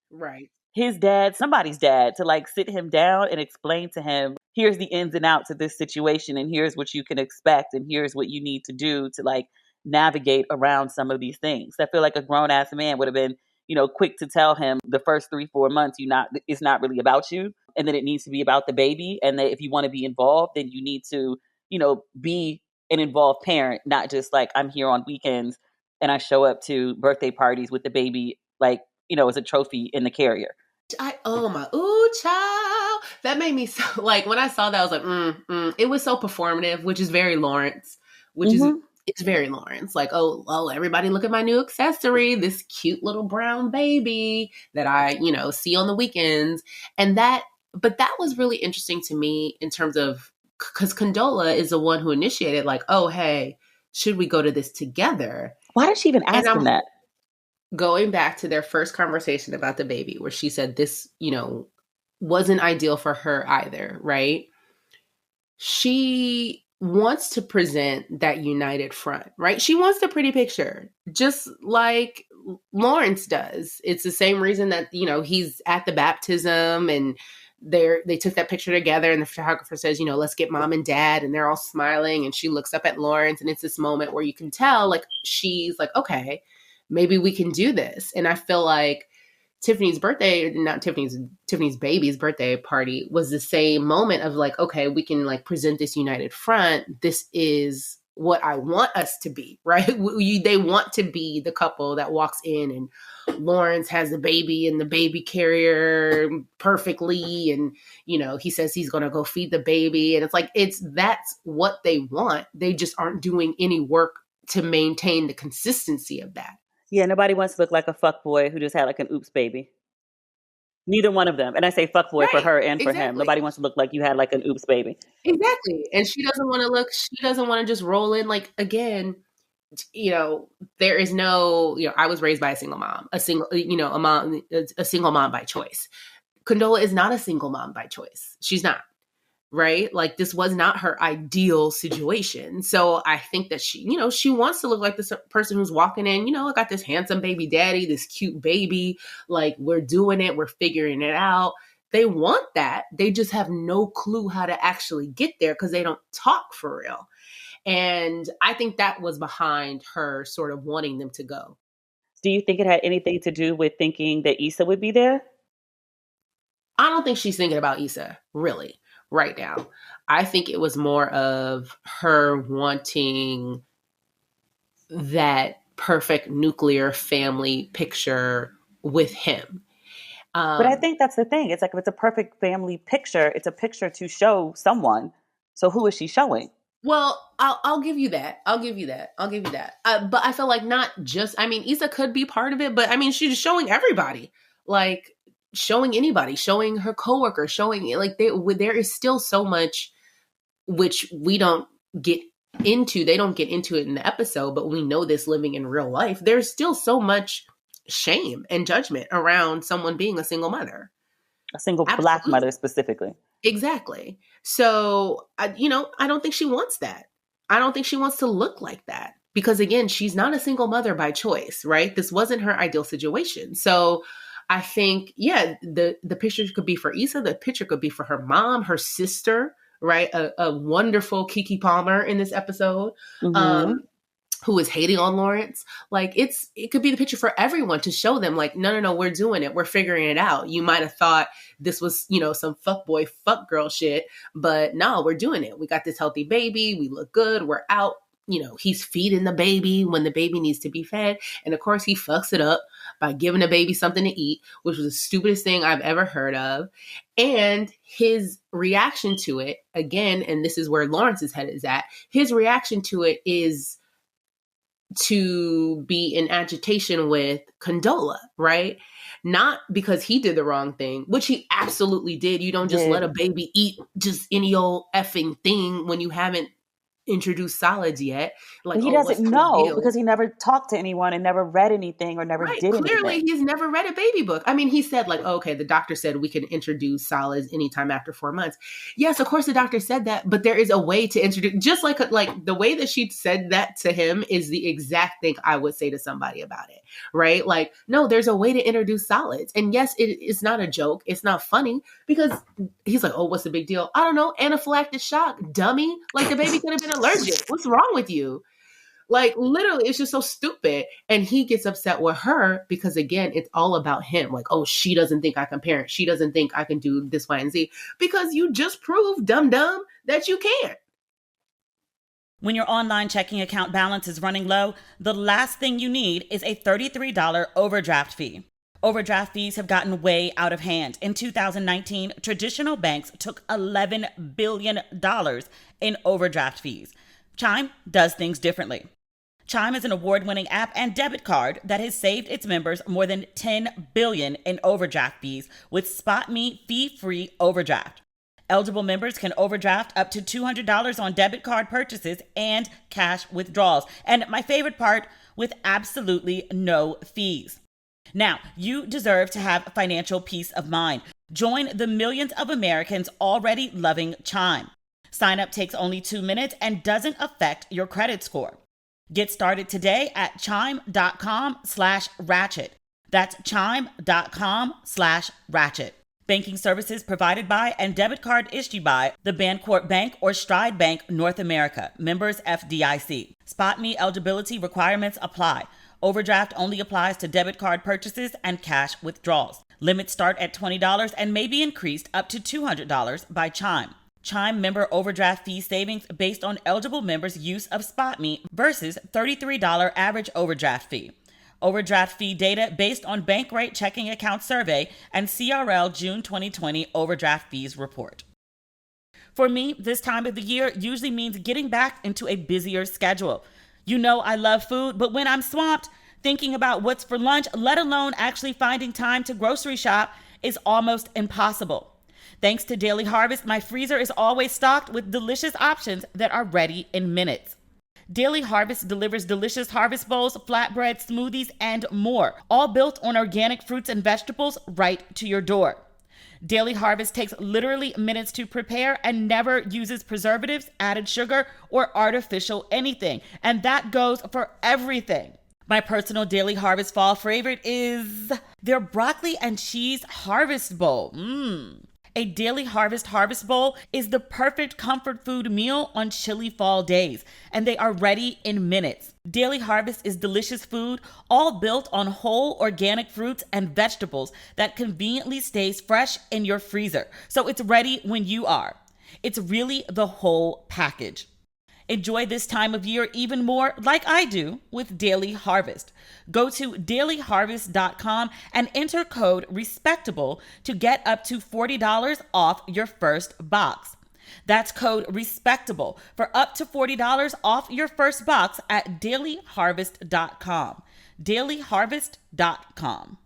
Right. His dad, somebody's dad, to like sit him down and explain to him, here's the ins and outs of this situation, and here's what you can expect, and here's what you need to do to like navigate around some of these things. I feel like a grown ass man would have been, you know, quick to tell him the first 3-4 months, it's not really about you. And then it needs to be about the baby. And that if you want to be involved, then you need to, you know, be an involved parent, not just like I'm here on weekends and I show up to birthday parties with the baby, like, you know, as a trophy in the carrier. Child. That made me so, like, when I saw that, I was like, it was so performative, which is very Lawrence, it's very Lawrence. Like, oh, everybody look at my new accessory, this cute little brown baby that I, you know, see on the weekends. But that was really interesting to me in terms of, because Condola is the one who initiated, like, oh, hey, should we go to this together? Why did she even ask him that? Going back to their first conversation about the baby, where she said this, you know, wasn't ideal for her either, right? She wants to present that united front, right? She wants the pretty picture, just like Lawrence does. It's the same reason that, you know, he's at the baptism and they took that picture together and the photographer says, you know, let's get mom and dad, and they're all smiling and she looks up at Lawrence and it's this moment where you can tell like she's like, okay, maybe we can do this. And I feel like Tiffany's baby's birthday party was the same moment of like, okay, we can like present this united front. This is what I want us to be, right? They want to be the couple that walks in and Lawrence has the baby in the baby carrier perfectly. And, you know, he says he's going to go feed the baby. And it's like, that's what they want. They just aren't doing any work to maintain the consistency of that. Yeah, nobody wants to look like a fuckboy who just had like an oops baby. Neither one of them. And I say fuckboy for her and for him. Nobody wants to look like you had like an oops baby. Exactly. And she doesn't want to just roll in like, again, you know, there is no, you know, I was raised by a single mom, a single mom by choice. Condola is not a single mom by choice. She's not. Right? Like this was not her ideal situation. So I think that she, you know, she wants to look like this person who's walking in, you know, I got this handsome baby daddy, this cute baby, like we're doing it, we're figuring it out. They want that. They just have no clue how to actually get there because they don't talk for real. And I think that was behind her sort of wanting them to go. Do you think it had anything to do with thinking that Issa would be there? I don't think she's thinking about Issa, really. Right now, I think it was more of her wanting that perfect nuclear family picture with him. But I think that's the thing. It's like if it's a perfect family picture, it's a picture to show someone. So who is she showing? Well, I'll give you that. But I feel like not just, I mean, Issa could be part of it, but I mean, she's showing everybody. Like, showing anybody, showing her coworker, showing like there is still so much which we don't get into. They don't get into it in the episode, but we know this living in real life. There's still so much shame and judgment around someone being a single mother, a single Black mother specifically. Exactly. So, I don't think she wants that. I don't think she wants to look like that because again, she's not a single mother by choice, right? This wasn't her ideal situation. So I think, yeah, the picture could be for Issa. The picture could be for her mom, her sister, right? A wonderful Keke Palmer in this episode. Mm-hmm. who is hating on Lawrence. Like it could be the picture for everyone to show them like, no, we're doing it. We're figuring it out. You might have thought this was, some fuckboy, fuck girl shit, but no, we're doing it. We got this healthy baby. We look good. We're out. He's feeding the baby when the baby needs to be fed. And of course he fucks it up by giving the baby something to eat, which was the stupidest thing I've ever heard of. And his reaction to it, again, and this is where Lawrence's head is at, his reaction to it is to be in agitation with Condola, right? Not because he did the wrong thing, which he absolutely did. You don't just let a baby eat just any old effing thing when you haven't introduced solids yet. Like, he doesn't know because he never talked to anyone and never read anything or never did anything. Clearly, he's never read a baby book. I mean, he said like, okay, the doctor said we can introduce solids anytime after 4 months. Yes, of course the doctor said that, but there is a way to introduce, just like the way that she said that to him is the exact thing I would say to somebody about it, right? Like, no, there's a way to introduce solids. And yes, it's not a joke. It's not funny because he's like, oh, what's the big deal? I don't know. Anaphylactic shock, dummy. Like the baby could have been allergic. What's wrong with you? Like literally, it's just so stupid. And he gets upset with her because again, it's all about him. Like, oh, she doesn't think I can parent. She doesn't think I can do this, Y, and Z. Because you just proved, dumb, that you can't. When your online checking account balance is running low, the last thing you need is a $33 overdraft fee. Overdraft fees have gotten way out of hand. In 2019, traditional banks took $11 billion in overdraft fees. Chime does things differently. Chime is an award-winning app and debit card that has saved its members more than $10 billion in overdraft fees with SpotMe fee-free overdraft. Eligible members can overdraft up to $200 on debit card purchases and cash withdrawals. And my favorite part, with absolutely no fees. Now, you deserve to have financial peace of mind. Join the millions of Americans already loving Chime. Sign up takes only 2 minutes and doesn't affect your credit score. Get started today at chime.com/ratchet. That's chime.com/ratchet. Banking services provided by and debit card issued by the Bancorp Bank or Stride Bank North America. Members FDIC. SpotMe eligibility requirements apply. Overdraft only applies to debit card purchases and cash withdrawals. Limits start at $20 and may be increased up to $200 by Chime. Chime member overdraft fee savings based on eligible members' use of SpotMe versus $33 average overdraft fee. Overdraft fee data based on Bankrate checking account survey and CRL June 2020 overdraft fees report. For me, this time of the year usually means getting back into a busier schedule. You know I love food, but when I'm swamped thinking about what's for lunch, let alone actually finding time to grocery shop, is almost impossible. Thanks to Daily Harvest, my freezer is always stocked with delicious options that are ready in minutes. Daily Harvest delivers delicious harvest bowls, flatbread, smoothies, and more, all built on organic fruits and vegetables right to your door. Daily Harvest takes literally minutes to prepare and never uses preservatives, added sugar, or artificial anything. And that goes for everything. My personal Daily Harvest fall favorite is their broccoli and cheese harvest bowl. A Daily Harvest bowl is the perfect comfort food meal on chilly fall days, and they are ready in minutes. Daily Harvest is delicious food, all built on whole organic fruits and vegetables that conveniently stays fresh in your freezer, so it's ready when you are. It's really the whole package. Enjoy this time of year even more like I do with Daily Harvest. Go to dailyharvest.com and enter code RESPECTABLE to get up to $40 off your first box. That's code RESPECTABLE for up to $40 off your first box at dailyharvest.com. dailyharvest.com.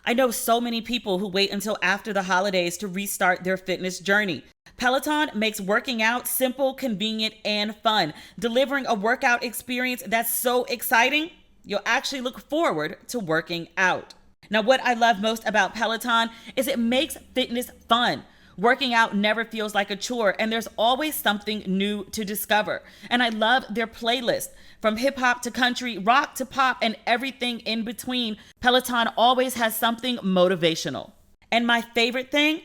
I know so many people who wait until after the holidays to restart their fitness journey. Peloton makes working out simple, convenient, and fun, delivering a workout experience that's so exciting, you'll actually look forward to working out. Now, what I love most about Peloton is it makes fitness fun. Working out never feels like a chore, and there's always something new to discover. And I love their playlist. From hip hop to country, rock to pop, and everything in between, Peloton always has something motivational. And my favorite thing?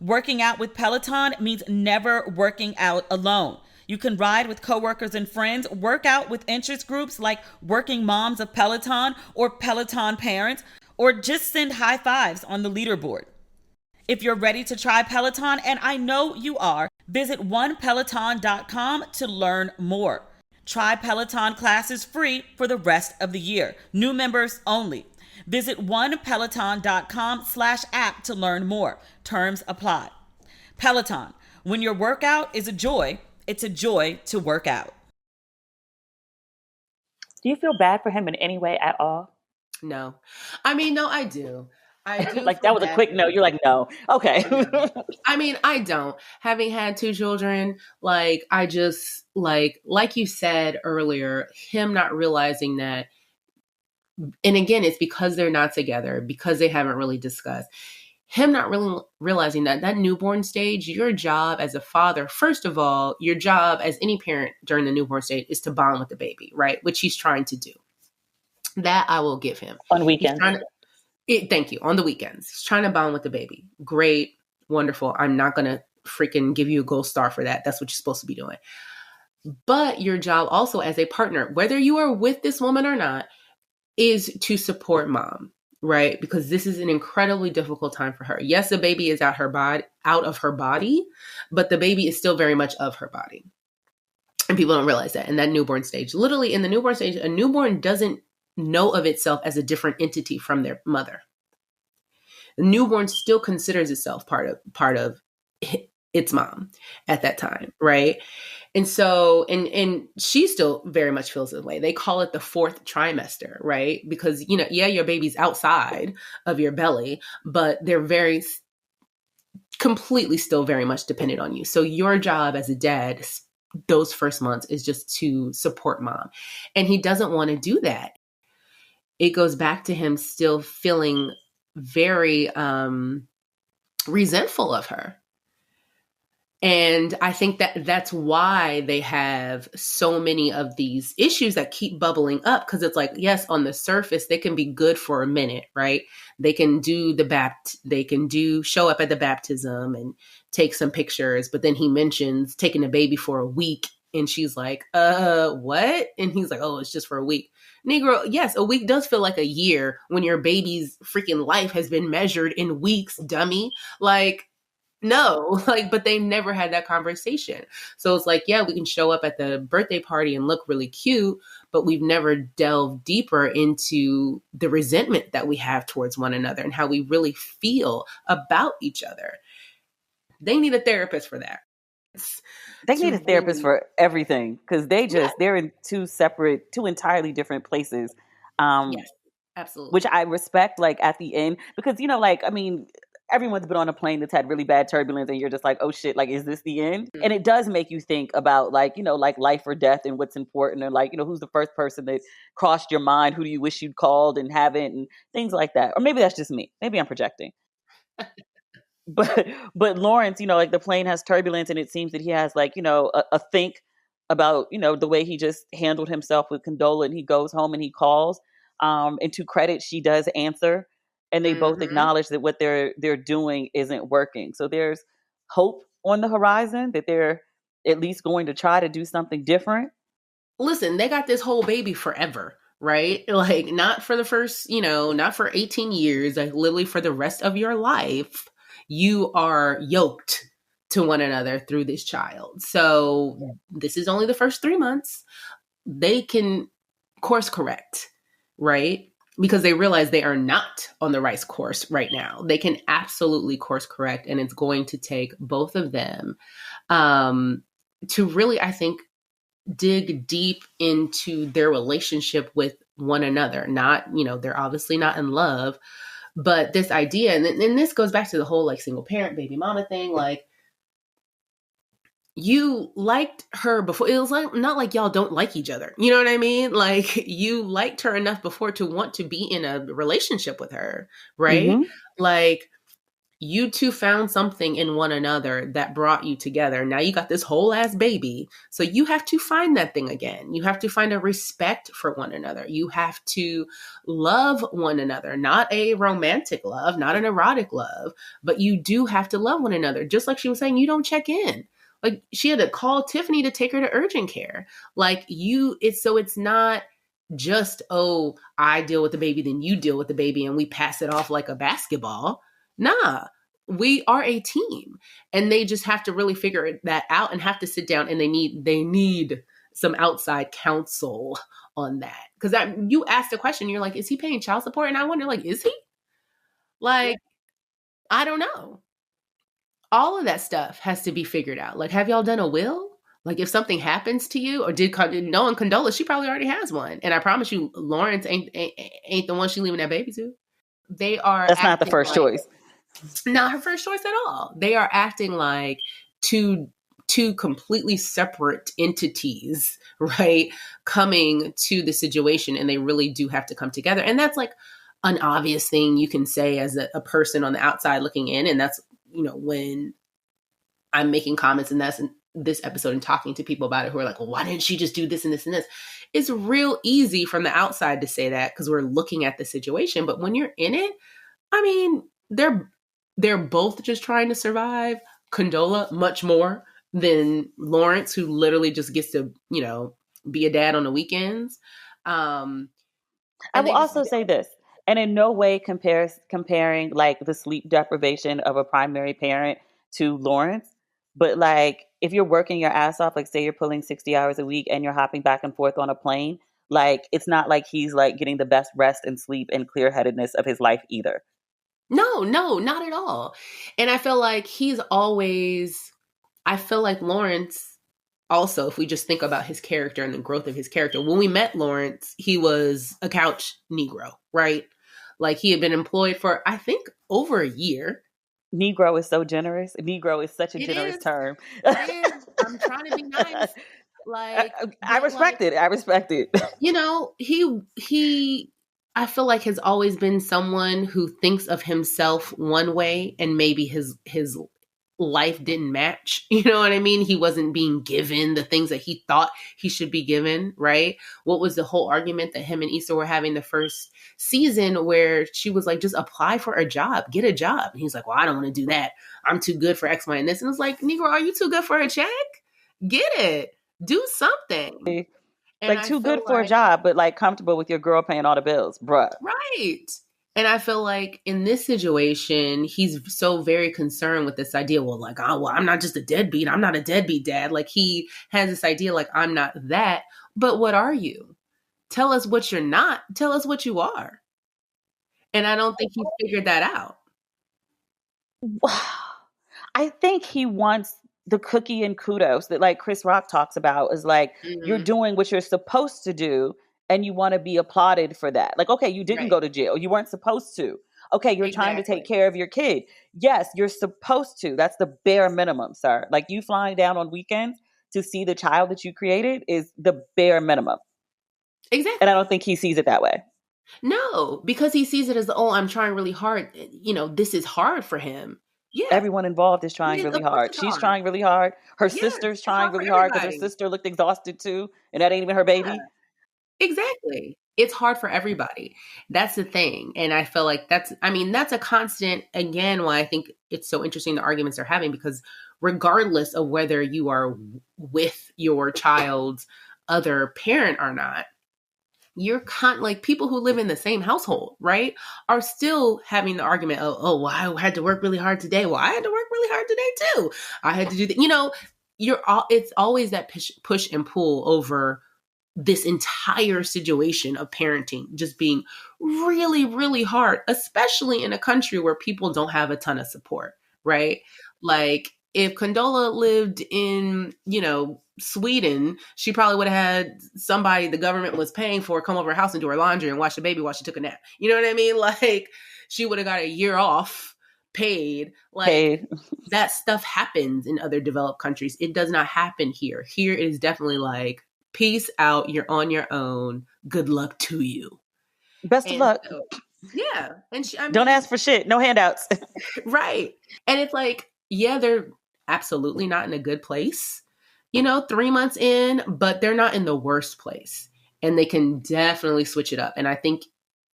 Working out with Peloton means never working out alone. You can ride with coworkers and friends, work out with interest groups like Working Moms of Peloton or Peloton Parents, or just send high fives on the leaderboard. If you're ready to try Peloton, and I know you are, visit onepeloton.com to learn more. Try Peloton classes free for the rest of the year. New members only. Visit onepeloton.com/app to learn more. Terms apply. Peloton. When your workout is a joy, it's a joy to work out. Do you feel bad for him in any way at all? No. I mean, no, I do. I do. Like, that was a quick no. You're like, no. Okay. I mean, I don't. Having had 2 children, like, I just, like you said earlier, him not realizing that, and again, it's because they're not together, because they haven't really discussed. Him not really realizing that newborn stage, your job as a father, first of all, your job as any parent during the newborn stage is to bond with the baby, right? Which he's trying to do. That I will give him. On weekends. Thank you. On the weekends. He's trying to bond with the baby. Great. Wonderful. I'm not going to freaking give you a gold star for that. That's what you're supposed to be doing. But your job also as a partner, whether you are with this woman or not, is to support mom, right? Because this is an incredibly difficult time for her. Yes, the baby is out of her body, but the baby is still very much of her body. And people don't realize that in that newborn stage. Literally in the newborn stage, a newborn doesn't know of itself as a different entity from their mother. The newborn still considers itself part of its mom at that time, right? And so, and she still very much feels that way. They call it the 4th trimester, right? Because, your baby's outside of your belly, but they're very completely still very much dependent on you. So your job as a dad, those first months, is just to support mom. And he doesn't want to do that. It goes back to him still feeling very resentful of her. And I think that that's why they have so many of these issues that keep bubbling up. Because it's like, yes, on the surface, they can be good for a minute, right? They can do show up at the baptism and take some pictures. But then he mentions taking a baby for a week. And she's like, what? And he's like, oh, it's just for a week. Negro, yes, a week does feel like a year when your baby's freaking life has been measured in weeks, dummy. Like, no, but they never had that conversation. So it's like, yeah, we can show up at the birthday party and look really cute, but we've never delved deeper into the resentment that we have towards one another and how we really feel about each other. They need a therapist for that. They need a therapist for everything, because they're in two entirely different places. Yes, absolutely. Which I respect, like, at the end, because, everyone's been on a plane that's had really bad turbulence, and you're just like, oh shit, like, is this the end? Mm-hmm. And it does make you think about, like, like life or death and what's important, and like, who's the first person that crossed your mind? Who do you wish you'd called and haven't, and things like that. Or maybe that's just me. Maybe I'm projecting. But Lawrence, like, the plane has turbulence, and it seems that he has, like, a think about, the way he just handled himself with Condola, and he goes home and he calls. And to credit, she does answer, and they both acknowledge that what they're doing isn't working. So there's hope on the horizon that they're at least going to try to do something different. Listen, they got this whole baby forever, right? Like, not for the first, not for 18 years, like literally for the rest of your life. You are yoked to one another through this child. So this is only the first 3 months. They can course correct, right? Because they realize they are not on the right course right now. They can absolutely course correct. And it's going to take both of them to really, I think, dig deep into their relationship with one another. Not, they're obviously not in love. But this idea, and this goes back to the whole, like, single parent, baby mama thing. Like, you liked her before. It was like, not like y'all don't like each other. You know what I mean? Like, you liked her enough before to want to be in a relationship with her, right? Mm-hmm. Like, you two found something in one another that brought you together. Now you got this whole ass baby. So you have to find that thing again. You have to find a respect for one another. You have to love one another, not a romantic love, not an erotic love, but you do have to love one another. Just like she was saying, you don't check in. Like she had to call Tiffany to take her to urgent care. Like it's not just, oh, I deal with the baby, then you deal with the baby and we pass it off like a basketball. Nah, we are a team, and they just have to really figure that out and have to sit down, and they need some outside counsel on that. Because you asked a question, you're like, is he paying child support? And I wonder, like, is he? Like, I don't know. All of that stuff has to be figured out. Like, have y'all done a will? Like, if something happens to you, or knowing Condola, she probably already has one. And I promise you, Lawrence ain't the one she leaving that baby to. That's not the first choice. Not her first choice at all. They are acting like two completely separate entities, right? Coming to the situation, and they really do have to come together. And that's like an obvious thing you can say as a person on the outside looking in. And that's, when I'm making comments in this episode and talking to people about it who are like, well, why didn't she just do this and this and this? It's real easy from the outside to say that because we're looking at the situation. But when you're in it, I mean, they're both just trying to survive. Condola much more than Lawrence, who literally just gets to, be a dad on the weekends. I will also say this, and in no way comparing like the sleep deprivation of a primary parent to Lawrence, but like if you're working your ass off, like say you're pulling 60 hours a week and you're hopping back and forth on a plane, like it's not like he's like getting the best rest and sleep and clear-headedness of his life either. No, not at all. And I feel like Lawrence also, if we just think about his character and the growth of his character, when we met Lawrence, he was a couch Negro, right? Like he had been employed for, I think, over a year. Negro is so generous. Negro is such a generous term. It is. I'm trying to be nice. Like I respect it. He I feel like has always been someone who thinks of himself one way and maybe his life didn't match. You know what I mean? He wasn't being given the things that he thought he should be given, right? What was the whole argument that him and Issa were having the first season where she was like, just apply for a job, get a job. And he's like, well, I don't want to do that. I'm too good for X, Y, and this. And it's like, Negro, are you too good for a check? Get it. Do something. Like too good for a job, but like comfortable with your girl paying all the bills, bruh. Right. And I feel like in this situation, he's so very concerned with this idea. Well, like, I'm not just a deadbeat. I'm not a deadbeat dad. Like he has this idea, like, I'm not that. But what are you? Tell us what you're not. Tell us what you are. And I don't think he figured that out. I think he wants the cookie and kudos that like Chris Rock talks about is like, you're doing what you're supposed to do. And you want to be applauded for that. Like, okay, you didn't go to jail. You weren't supposed to. Okay, you're trying to take care of your kid. Yes, you're supposed to. That's the bare minimum, sir. Like you flying down on weekends to see the child that you created is the bare minimum. Exactly. And I don't think he sees it that way. No, because he sees it as, I'm trying really hard. This is hard for him. Yeah. Everyone involved is trying really hard. She's trying really hard. Her sister's trying really hard because her sister looked exhausted too. And that ain't even her baby. Yeah. Exactly. It's hard for everybody. That's the thing. And I feel like that's a constant, again, why I think it's so interesting the arguments they're having, because regardless of whether you are with your child's other parent or not, you're like people who live in the same household, right, are still having the argument of, well, I had to work really hard today. Well, I had to work really hard today too. I had to do that. It's always that push and pull over this entire situation of parenting just being really, really hard, especially in a country where people don't have a ton of support, right? Like if Condola lived in, Sweden, she probably would have had somebody the government was paying for come over her house and do her laundry and watch the baby while she took a nap. You know what I mean? Like she would have got a year off paid. That stuff happens in other developed countries. It does not happen here. Here it is definitely like, peace out. You're on your own. Good luck to you. Best of luck. Yeah. And don't ask for shit. No handouts. Right. And it's like, yeah, they're absolutely not in a good place, 3 months in, but they're not in the worst place. And they can definitely switch it up. And I think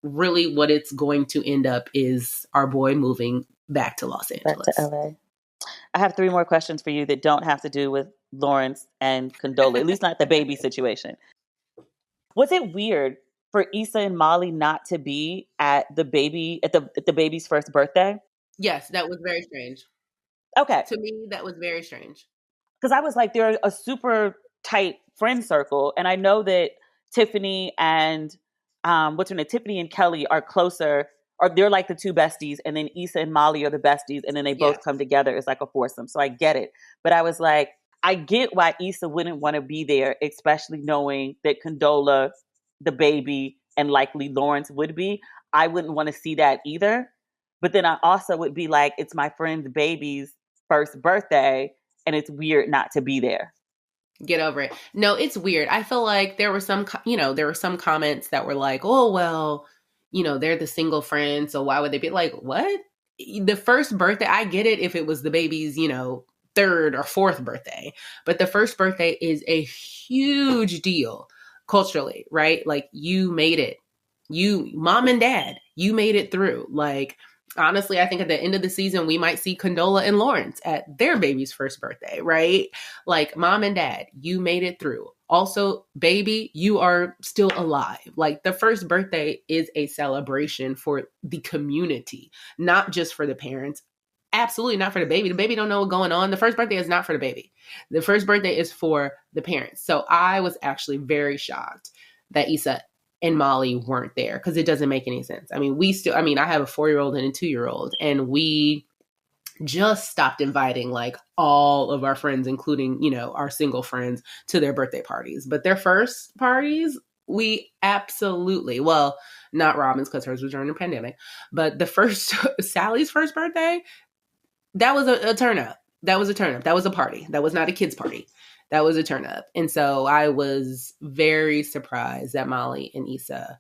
really what it's going to end up is our boy moving back to Los Angeles. Back to LA. I have 3 more questions for you that don't have to do with Lawrence and Condola, at least not the baby situation. Was it weird for Issa and Molly not to be at the baby's first birthday? Yes, that was very strange. Okay. To me, that was very strange. Because I was like, they're a super tight friend circle. And I know that Tiffany and Tiffany and Kelly are closer, or they're like the 2 besties, and then Issa and Molly are the besties, and then they both come together as like a foursome. So I get it. But I was like, I get why Issa wouldn't want to be there, especially knowing that Condola, the baby, and likely Lawrence would be. I wouldn't want to see that either. But then I also would be like, it's my friend's baby's first birthday, and it's weird not to be there. Get over it. No, it's weird. I feel like there were some comments that were like, oh, well, they're the single friends, so why would they be like, what? The first birthday, I get it if it was the baby's, 3rd or 4th birthday, but the first birthday is a huge deal culturally, right? Like, you made it. You, mom and dad, you made it through. Like, honestly, I think at the end of the season, we might see Condola and Lawrence at their baby's first birthday, right? Like, mom and dad, you made it through. Also, baby, you are still alive. Like, the first birthday is a celebration for the community, not just for the parents. Absolutely not for the baby. The baby don't know what's going on. The first birthday is not for the baby. The first birthday is for the parents. So I was actually very shocked that Issa and Molly weren't there, because it doesn't make any sense. I mean, I have a 4-year-old and a 2-year-old, and we just stopped inviting like all of our friends, including, our single friends, to their birthday parties. But their first parties, we absolutely, well, not Robin's because hers was during the pandemic, but the first, Sally's first birthday, that was a turn up. That was a turn up. That was a party. That was not a kid's party. That was a turn up. And so I was very surprised that Molly and Issa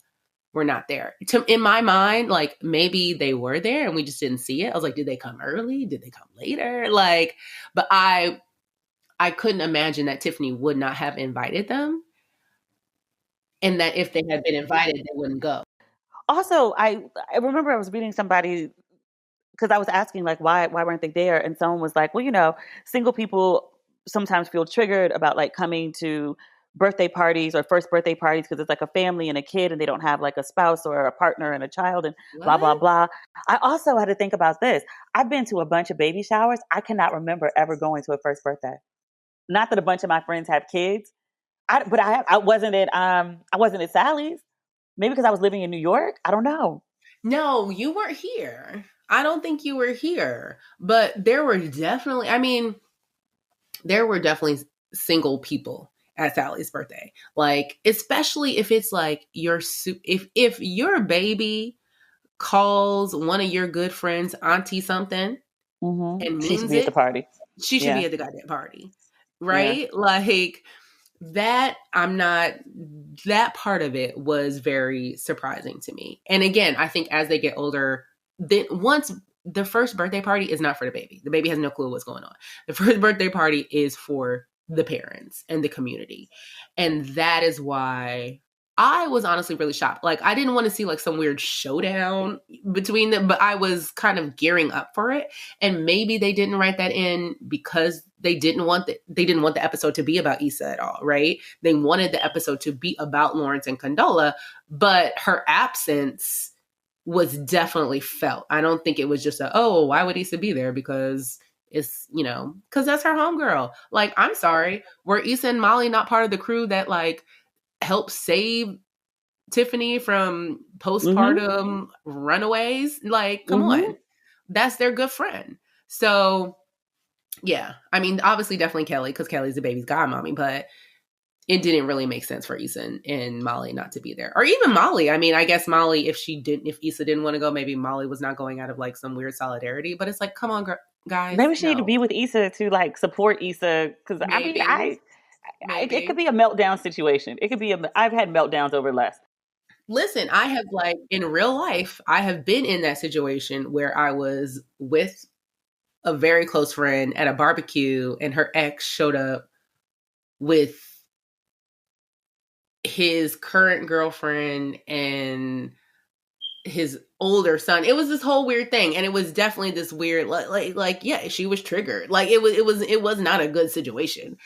were not there. In my mind, like, maybe they were there and we just didn't see it. I was like, did they come early? Did they come later? Like, but I couldn't imagine that Tiffany would not have invited them, and that if they had been invited, they wouldn't go. Also, I remember I was reading somebody, because I was asking, like, why weren't they there? And someone was like, well, single people sometimes feel triggered about like coming to birthday parties or first birthday parties because it's like a family and a kid, and they don't have like a spouse or a partner and a child, and blah, blah, blah. I also had to think about this. I've been to a bunch of baby showers. I cannot remember ever going to a first birthday. Not that a bunch of my friends have kids, but I wasn't at Sally's. Maybe because I was living in New York. I don't know. No, you weren't here. I don't think you were here, but there were definitely single people at Sally's birthday. Like, especially if it's like if your baby calls one of your good friends auntie something, and means she should be at the party. She should be at the goddamn party. Right? Yeah. Like, that part of it was very surprising to me. And again, I think as they get older, then once the first birthday party is not for the baby. The baby has no clue what's going on. The first birthday party is for the parents and the community. And that is why I was honestly really shocked. Like, I didn't want to see like some weird showdown between them, but I was kind of gearing up for it. And maybe they didn't write that in because they didn't want the episode to be about Issa at all, right? They wanted the episode to be about Lawrence and Condola, but her absence was definitely felt. I don't think it was just why would Issa be there? Because it's, because that's her homegirl. Like, I'm sorry, were Issa and Molly not part of the crew that like helped save Tiffany from postpartum runaways? Like, come on. That's their good friend. So yeah, I mean, obviously definitely Kelly, because Kelly's the baby's godmommy, but it didn't really make sense for Issa and Molly not to be there. Or even Molly. I mean, I guess Molly, if Issa didn't want to go, maybe Molly was not going out of like some weird solidarity, but it's like, come on, guys. Maybe she need to be with Issa to like support Issa. Because I mean, it could be a meltdown situation. It could be I've had meltdowns over less. Listen, I have like in real life, I have been in that situation where I was with a very close friend at a barbecue and her ex showed up with his current girlfriend and his older son. It was this whole weird thing, and it was definitely this weird, like yeah, she was triggered. Like it was not a good situation.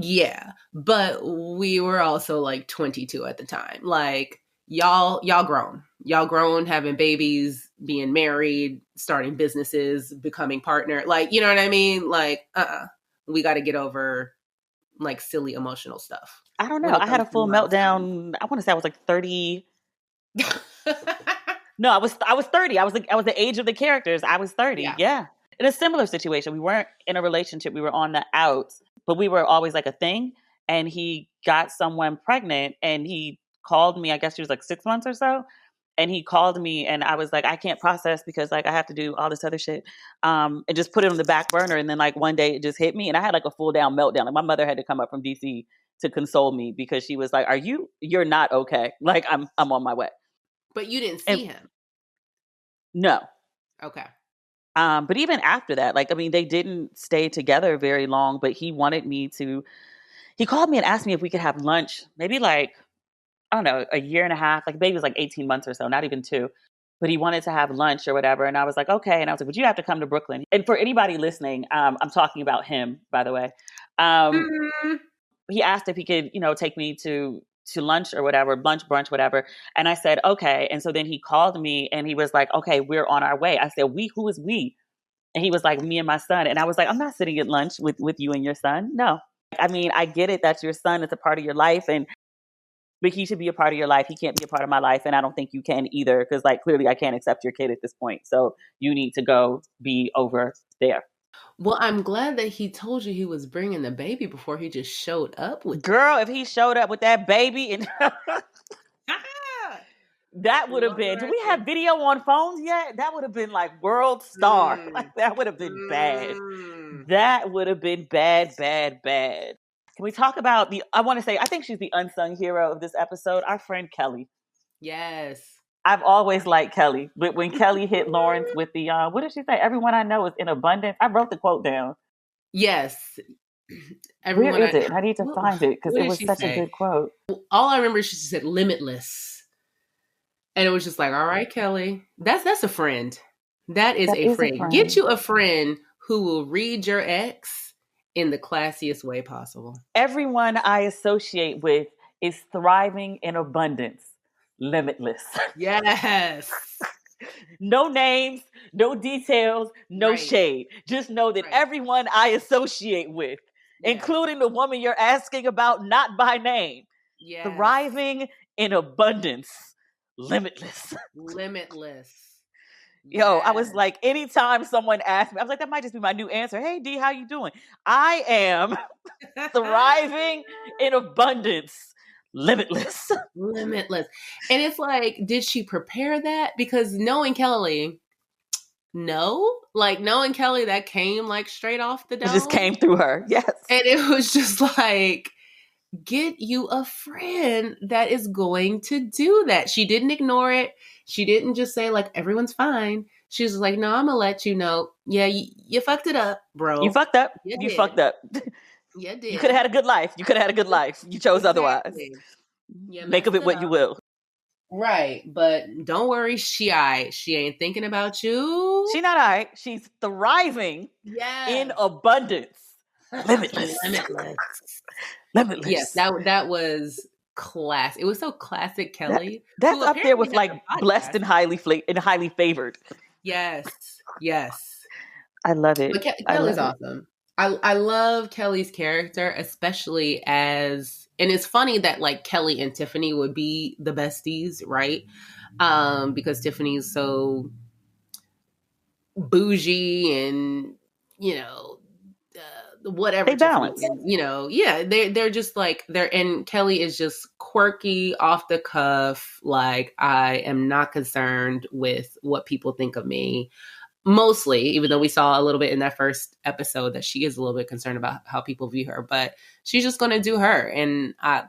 Yeah, but we were also like 22 at the time. Like y'all grown, having babies, being married, starting businesses, becoming partner. Like, you know what I mean? Like, we got to get over like silly emotional stuff. I don't know. I had a full meltdown. I want to say I was like 30. No, I was 30. I was the age of the characters. I was 30. Yeah. In a similar situation. We weren't in a relationship. We were on the outs, but we were always like a thing. And he got someone pregnant and he called me. I guess she was like 6 months or so. And he called me and I was like, I can't process because like I have to do all this other shit. And just put it on the back burner. And then like one day it just hit me and I had like a full down meltdown. Like my mother had to come up from DC to console me because she was like, you're not okay. Like I'm on my way. But you didn't see him. No. Okay. But even after that, like, I mean, they didn't stay together very long, but he wanted me to, he called me and asked me if we could have lunch, maybe like, I don't know, a year and a half, like maybe it was like 18 months or so, not even 2, but he wanted to have lunch or whatever. And I was like, okay. And I was like, but you have to come to Brooklyn. And for anybody listening, I'm talking about him, by the way. He asked if he could, take me to lunch or whatever, lunch, brunch, whatever. And I said, okay. And so then he called me and he was like, okay, we're on our way. I said, who is we? And he was like, me and my son. And I was like, I'm not sitting at lunch with you and your son. No. I mean, I get it. That's your son. It's a part of your life. But he should be a part of your life. He can't be a part of my life. And I don't think you can either. Because like, clearly I can't accept your kid at this point. So you need to go be over there. Well, I'm glad that he told you he was bringing the baby before he just showed up with Girl, if he showed up with that baby and that would have been, do we have video on phones yet? That would have been like world star. Like that would have been bad. That would have been bad. Can we talk about I think she's the unsung hero of this episode, our friend Kelly. Yes. I've always liked Kelly. But when Kelly hit Lawrence with the, what did she say? Everyone I know is in abundance. I wrote the quote down. Yes. Where is it? I need to find it because it was such a good quote. All I remember is she said limitless. And it was just like, all right, Kelly, that's a friend. That is a friend. Get you a friend who will read your ex in the classiest way possible. Everyone I associate with is thriving in abundance. Limitless. Yes. No names, no details, no shade. Just know that everyone I associate with, including the woman you're asking about, not by name, thriving in abundance. Limitless. Yo, I was like, anytime someone asked me, I was like, that might just be my new answer. Hey, D, how you doing? I am thriving in abundance. Limitless. And it's like, did she prepare that? Because knowing Kelly, knowing Kelly, that came like straight off the dome. It just came through her. Yes. And it was just like, get you a friend that is going to do that. She didn't ignore it. She didn't just say like, everyone's fine. She was like, no, I'm going to let you know. Yeah, you fucked it up, bro. You fucked up. You fucked up. You did. You could have had a good life. You chose otherwise. Make of it what you will. Right. But don't worry. She ain't thinking about you. She not all right. She's thriving in abundance. Limitless. Yes, that was class. It was so classic Kelly. That's up there with like blessed and highly favored. Yes. I love it. But Kelly's awesome. I love Kelly's character, especially and it's funny that like Kelly and Tiffany would be the besties, right? Because Tiffany's so bougie and, whatever. They balance. They're just like, and Kelly is just quirky, off the cuff. Like, I am not concerned with what people think of me. Mostly, even though we saw a little bit in that first episode that she is a little bit concerned about how people view her, but she's just going to do her. And I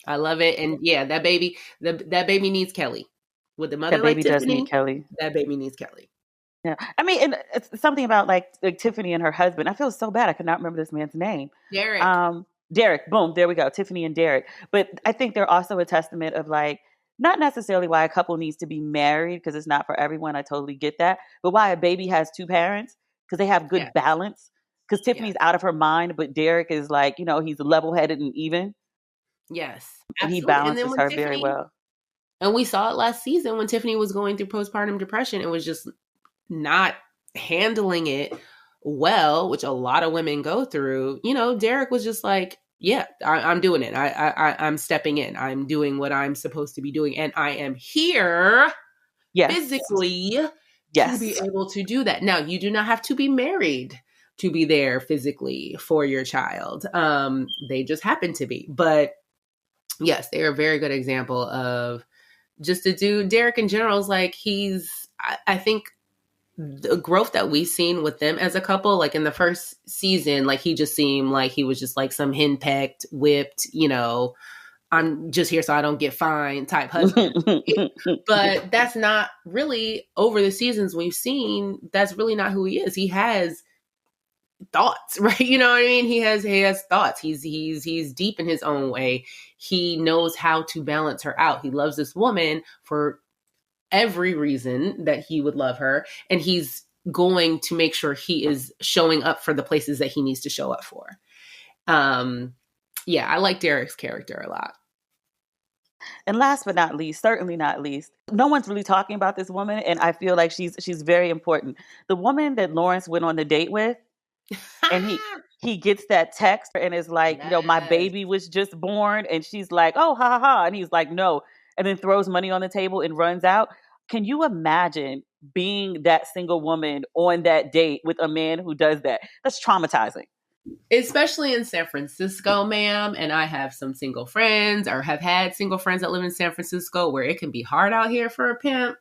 love it. And that baby needs Kelly. With the mother, that baby like does Tiffany, need Kelly. That baby needs Kelly. Yeah, I mean, and it's something about like Tiffany and her husband. I feel so bad. I could not remember this man's name. Derek. Derek. Boom. There we go. Tiffany and Derek. But I think they're also a testament of like, not necessarily why a couple needs to be married, because it's not for everyone. I totally get that. But why a baby has two parents, because they have good balance. Because Tiffany's out of her mind, but Derek is like, he's level headed and even. Yes, and absolutely. he balances her very well. And we saw it last season when Tiffany was going through postpartum depression and was just not handling it well, which a lot of women go through. Derek was just like, yeah, I'm doing it. I'm stepping in. I'm doing what I'm supposed to be doing. And I am here physically to be able to do that. Now, you do not have to be married to be there physically for your child. They just happen to be. But yes, they are a very good example of just a dude. Derek in general is like, I think the growth that we've seen with them as a couple, like in the first season, like he just seemed like he was just like some henpecked, whipped, I'm just here so I don't get fined type husband. But that's not really, over the seasons we've seen, that's really not who he is. He has thoughts, right? You know what I mean? He has thoughts. He's deep in his own way. He knows how to balance her out. He loves this woman for every reason that he would love her, and he's going to make sure he is showing up for the places that he needs to show up for. I like Derek's character a lot. And last but not least, certainly not least, no one's really talking about this woman, and I feel like she's very important. The woman that Lawrence went on the date with, and he gets that text and is like, my baby was just born, and she's like, oh, ha ha ha, and he's like, no, and then throws money on the table and runs out. Can you imagine being that single woman on that date with a man who does that? That's traumatizing. Especially in San Francisco, ma'am. And I have some single friends, or have had single friends that live in San Francisco, where it can be hard out here for a pimp.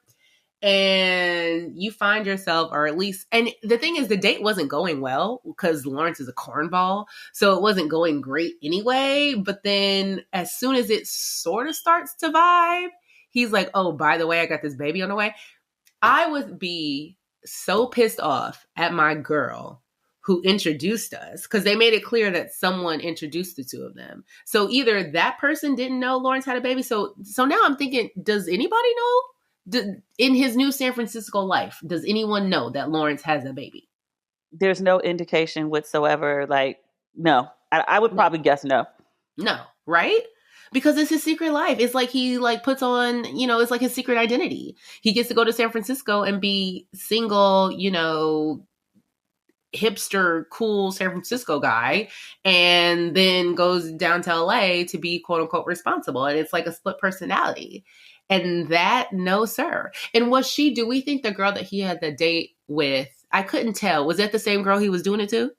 And you find yourself, or at least, and the thing is, the date wasn't going well because Lawrence is a cornball. So it wasn't going great anyway. But then as soon as it sort of starts to vibe, he's like, oh, by the way, I got this baby on the way. I would be so pissed off at my girl who introduced us, because they made it clear that someone introduced the two of them. So either that person didn't know Lawrence had a baby. So now I'm thinking, does anybody know? In his new San Francisco life, does anyone know that Lawrence has a baby? There's no indication whatsoever. Like, no. I would probably guess no. No, right? Because it's his secret life. It's like he puts on, it's like his secret identity. He gets to go to San Francisco and be single, hipster, cool San Francisco guy, and then goes down to LA to be quote unquote responsible. And it's like a split personality. And that, no, sir. And do we think the girl that he had the date with, I couldn't tell, was that the same girl he was doing it to?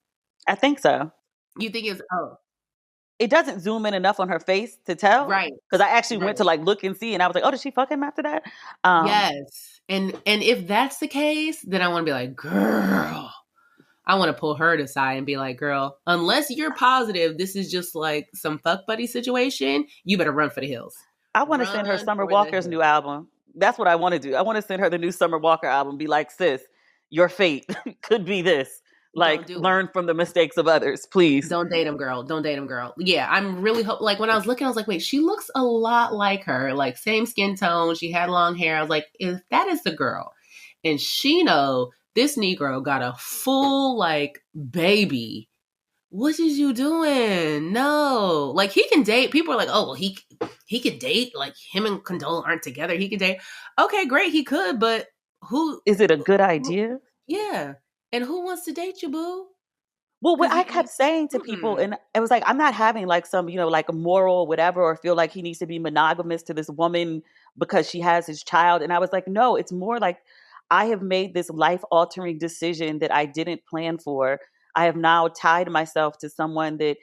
I think so. You think it's, it doesn't zoom in enough on her face to tell. Right. Because I actually went to look and see, and I was like, oh, did she fuck him after that? Yes. And if that's the case, then I want to be like, girl, I want to pull her to side and be like, girl, unless you're positive this is just like some fuck buddy situation, you better run for the hills. I want to send her Summer Walker's new album. That's what I want to do. I want to send her the new Summer Walker album. Be like, sis, your fate could be this. Like, learn from the mistakes of others, please. Don't date him, girl. Don't date him, girl. Yeah, I'm really like, when I was looking, I was like, wait, she looks a lot like her. Like, same skin tone. She had long hair. I was like, if that is the girl, and she know this Negro got a full like baby, what is you doing? No, like, he can date. People are like, oh, well, he could date. Like, him and Condole aren't together. He could date. Okay, great, he could, but who? Is it a good idea? Yeah. And who wants to date you, boo? Well, what I kept saying to people, and it was like, I'm not having like some, like a moral whatever, or feel like he needs to be monogamous to this woman because she has his child. And I was like, no, it's more like, I have made this life-altering decision that I didn't plan for. I have now tied myself to someone that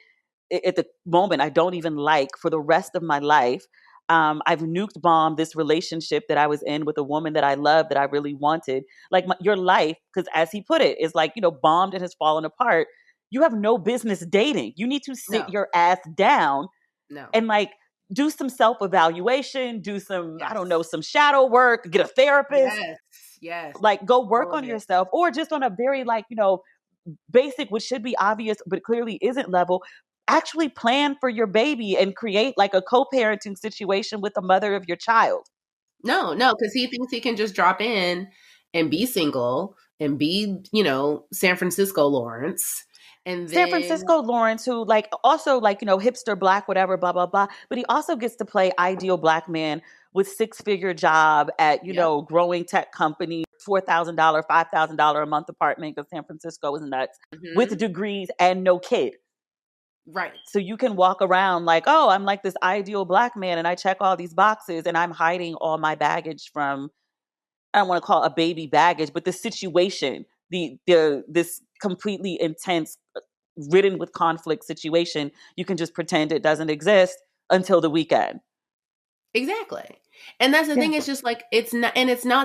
at the moment I don't even like for the rest of my life. I've nuked bombed this relationship that I was in with a woman that I love, that I really wanted. Like, your life, because as he put it, is like, bombed and has fallen apart. You have no business dating. You need to sit your ass down and like do some self-evaluation, do some, I don't know, some shadow work, get a therapist. Yes. Like, go work on yourself, or just on a very like, basic, which should be obvious, but clearly isn't level. actually plan for your baby and create like a co-parenting situation with the mother of your child. No, because he thinks he can just drop in and be single and be, San Francisco Lawrence. And San Francisco Lawrence, who like also like, hipster black, whatever, blah, blah, blah. But he also gets to play ideal black man with 6-figure job at, growing tech company, $4,000, $5,000 a month apartment because San Francisco is nuts, with degrees and no kid. Right. So you can walk around like, oh, I'm like this ideal black man and I check all these boxes and I'm hiding all my baggage from, I don't want to call it a baby baggage, but the situation, this completely intense, ridden with conflict situation, you can just pretend it doesn't exist until the weekend. Exactly. And that's the thing, it's just like, it's not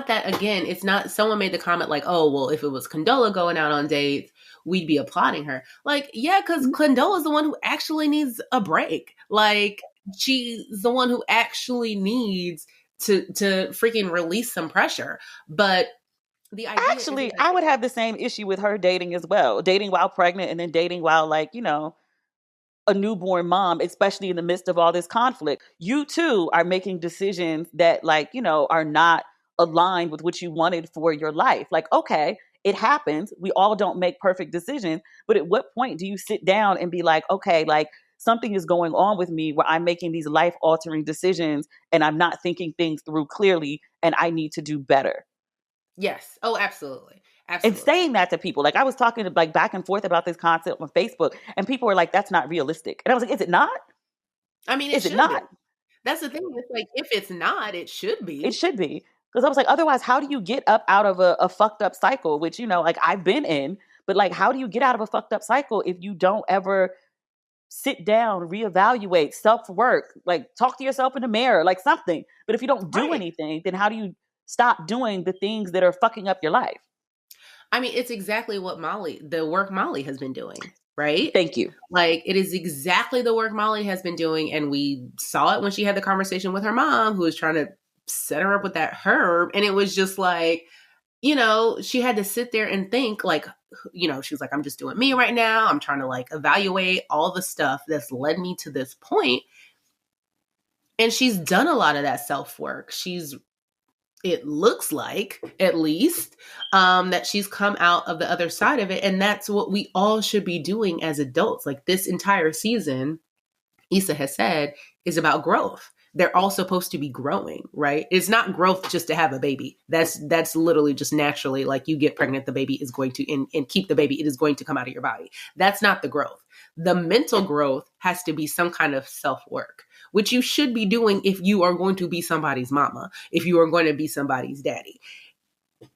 that, again, it's not, someone made the comment like, oh, well, if it was Condola going out on dates, we'd be applauding her. Like, yeah, because Condola's the one who actually needs a break. Like, she's the one who actually needs to freaking release some pressure. But the idea actually, I would have the same issue with her dating as well. Dating while pregnant and then dating while like, a newborn mom, especially in the midst of all this conflict. You too are making decisions that like, are not aligned with what you wanted for your life. Like, okay, it happens. We all don't make perfect decisions. But at what point do you sit down and be like, okay, like something is going on with me where I'm making these life altering decisions and I'm not thinking things through clearly and I need to do better. Yes. Oh, absolutely. And saying that to people, like I was talking to like back and forth about this concept on Facebook and people were like, that's not realistic. And I was like, is it not? I mean, is it not? Be. That's the thing. It's like, if it's not, it should be. It should be. Because I was like, otherwise, how do you get up out of a fucked up cycle, which, like I've been in, but like, how do you get out of a fucked up cycle if you don't ever sit down, reevaluate, self-work, like talk to yourself in the mirror, like something. But if you don't do anything, then how do you stop doing the things that are fucking up your life? I mean, it's exactly what the work Molly has been doing, right? Thank you. Like, it is exactly the work Molly has been doing. And we saw it when she had the conversation with her mom, who was trying to set her up with that herb. And it was just like, she had to sit there and think like, she was like, I'm just doing me right now. I'm trying to like evaluate all the stuff that's led me to this point. And she's done a lot of that self-work. It looks like, at least, that she's come out of the other side of it. And that's what we all should be doing as adults. Like, this entire season, Issa has said, is about growth. They're all supposed to be growing, right? It's not growth just to have a baby. That's literally just naturally, like, you get pregnant, the baby is going to, and keep the baby, it is going to come out of your body. That's not the growth. The mental growth has to be some kind of self-work, which you should be doing if you are going to be somebody's mama, if you are going to be somebody's daddy.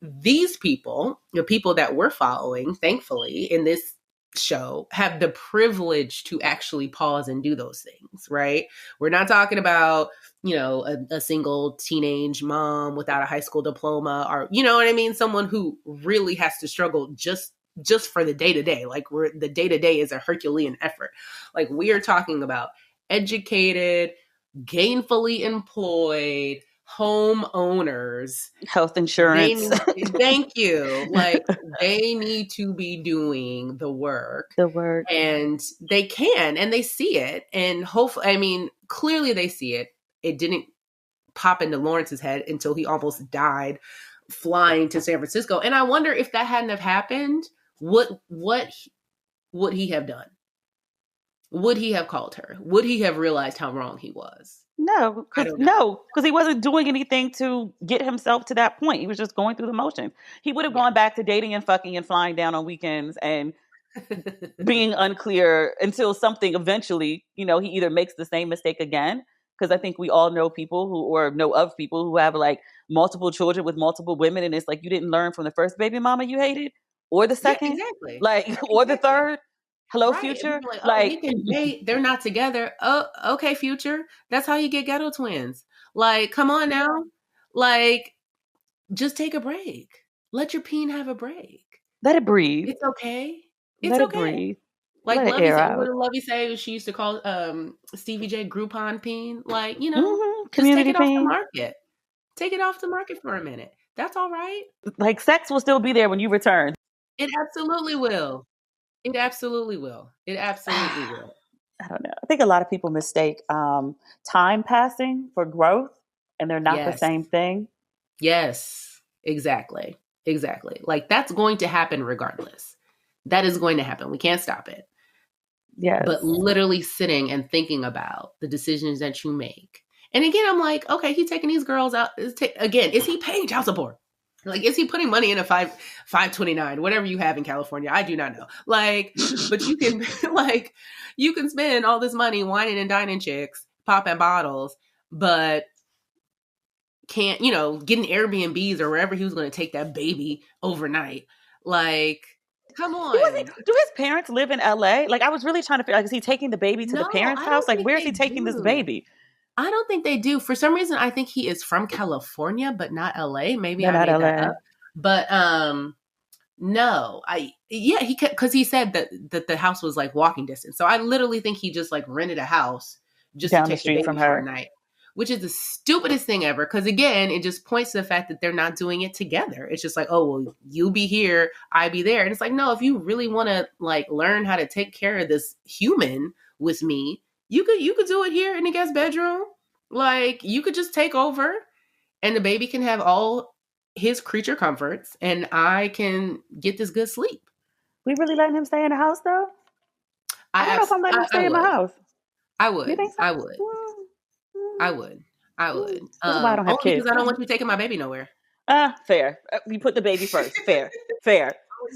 These people, the people that we're following, thankfully, in this show, have the privilege to actually pause and do those things, right? We're not talking about, a single teenage mom without a high school diploma, or, you know what I mean? Someone who really has to struggle just for the day-to-day. Like, the day-to-day is a Herculean effort. Like, we are talking about educated, gainfully employed homeowners, health insurance. Thank you. Like, they need to be doing the work. And they can, and they see it. And hopefully, I mean, clearly they see it. It didn't pop into Lawrence's head until he almost died flying to San Francisco. And I wonder if that hadn't have happened, what would he have done? Would he have called her? Would he have realized how wrong he was? No, because he wasn't doing anything to get himself to that point. He was just going through the motions. He would have gone back to dating and fucking and flying down on weekends and being unclear until something eventually, he either makes the same mistake again. Because I think we all know people know of people who have like multiple children with multiple women. And it's like, you didn't learn from the first baby mama you hated or the second, or the third. Hello, Future. Like, he can date. They're not together. Oh, okay, Future. That's how you get ghetto twins. Like, come on now. Like, just take a break. Let your peen have a break. Let it breathe. It's okay. Let it breathe. Like, what did Lovey say? She used to call Stevie J Groupon peen. Like, just take it off the market. Take it off the market for a minute. That's all right. Like, sex will still be there when you return. It absolutely will. It absolutely will. It absolutely will. I don't know. I think a lot of people mistake time passing for growth, and they're not the Yes. same thing. Yes, exactly. Exactly. Like that's going to happen regardless. That is going to happen. We can't stop it. Yes. But literally sitting and thinking about the decisions that you make. And again, I'm like, okay, he's taking these girls out. Again, is he paying child support? Like, is he putting money in a 529, whatever you have in California? I do not know. Like, but you can like, you can spend all this money whining and dining chicks, popping bottles, but can't, getting Airbnbs or wherever he was going to take that baby overnight. Like, come on. Do his parents live in LA? Like, I was really trying to figure out, is he taking the baby to the parents' house? Like, where is he taking this baby? I don't think they do. For some reason, I think he is from California, but not LA. Maybe I made that up. But no, because he said that the house was like walking distance. So I literally think he just like rented a house just down to take the street the baby from for her a night, which is the stupidest thing ever. Because again, it just points to the fact that they're not doing it together. It's just like, oh, well, you be here, I be there. And it's like, no, if you really want to like learn how to take care of this human with me, you could do it here in the guest bedroom. Like you could just take over and the baby can have all his creature comforts and I can get this good sleep. We really letting him stay in the house though? I don't know if I'm letting him stay in my house. I would. You think so? I would. I would. That's why I don't have kids. Because I don't want you taking my baby nowhere. Fair. You put the baby first. Fair.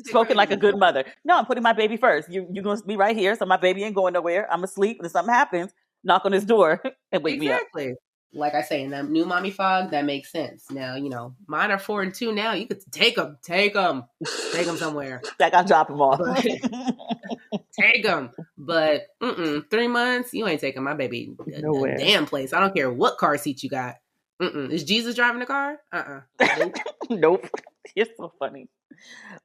Spoken like a good mother. No, I'm putting my baby first. You're going to be right here, so my baby ain't going nowhere. I'm asleep, and if something happens, knock on his door and wake me up. Exactly. Like I say, in that new mommy fog, that makes sense. Now, mine are 4 and 2 now. You could take them somewhere. I got to drop them off. Take them. But 3 months, you ain't taking my baby nowhere. Damn place. I don't care what car seat you got. Is Jesus driving the car? Nope. You're so funny.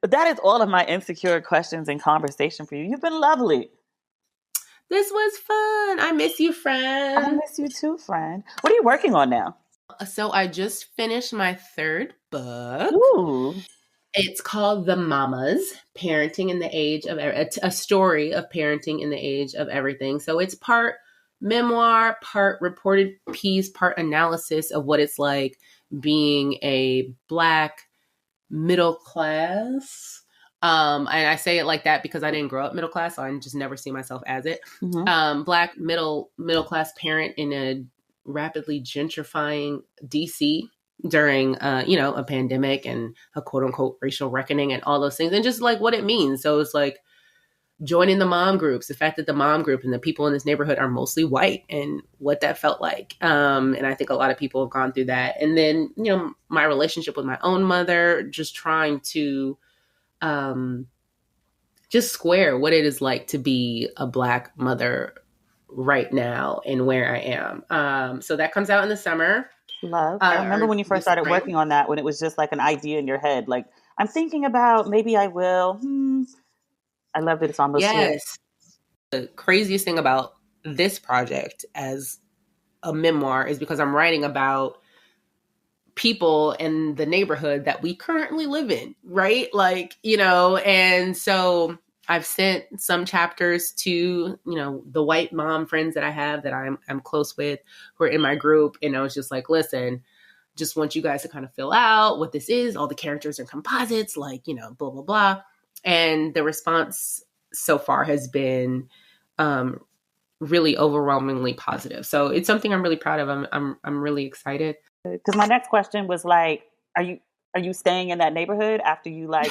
But that is all of my insecure questions and conversation for you. You've been lovely. This was fun. I miss you, friend. I miss you too, friend. What are you working on now? So I just finished my 3rd book. Ooh. It's called The Mamas, Parenting in the Age of a story of parenting in the age of everything. So it's part memoir, part reported piece, part analysis of what it's like being a Black middle class. And I say it like that because I didn't grow up middle class, so I just never see myself as it. Mm-hmm. Black middle class parent in a rapidly gentrifying DC during a pandemic and a quote unquote racial reckoning and all those things, and just like what it means. So it's like joining the mom groups, the fact that the mom group and the people in this neighborhood are mostly white and what that felt like. And I think a lot of people have gone through that. And then, my relationship with my own mother, just trying to just square what it is like to be a Black mother right now and where I am. So that comes out in the summer. Love. I remember when you first started working on that, when it was just like an idea in your head, like I'm thinking about maybe I will. I love that it's on those. Yes. The craziest thing about this project as a memoir is because I'm writing about people in the neighborhood that we currently live in, right? Like, and so I've sent some chapters to, the white mom friends that I have that I'm close with who are in my group. And I was just like, listen, just want you guys to kind of fill out what this is. All the characters are composites, like, blah, blah, blah. And the response so far has been really overwhelmingly positive. So it's something I'm really proud of. I'm really excited. Because my next question was like, are you staying in that neighborhood after you right.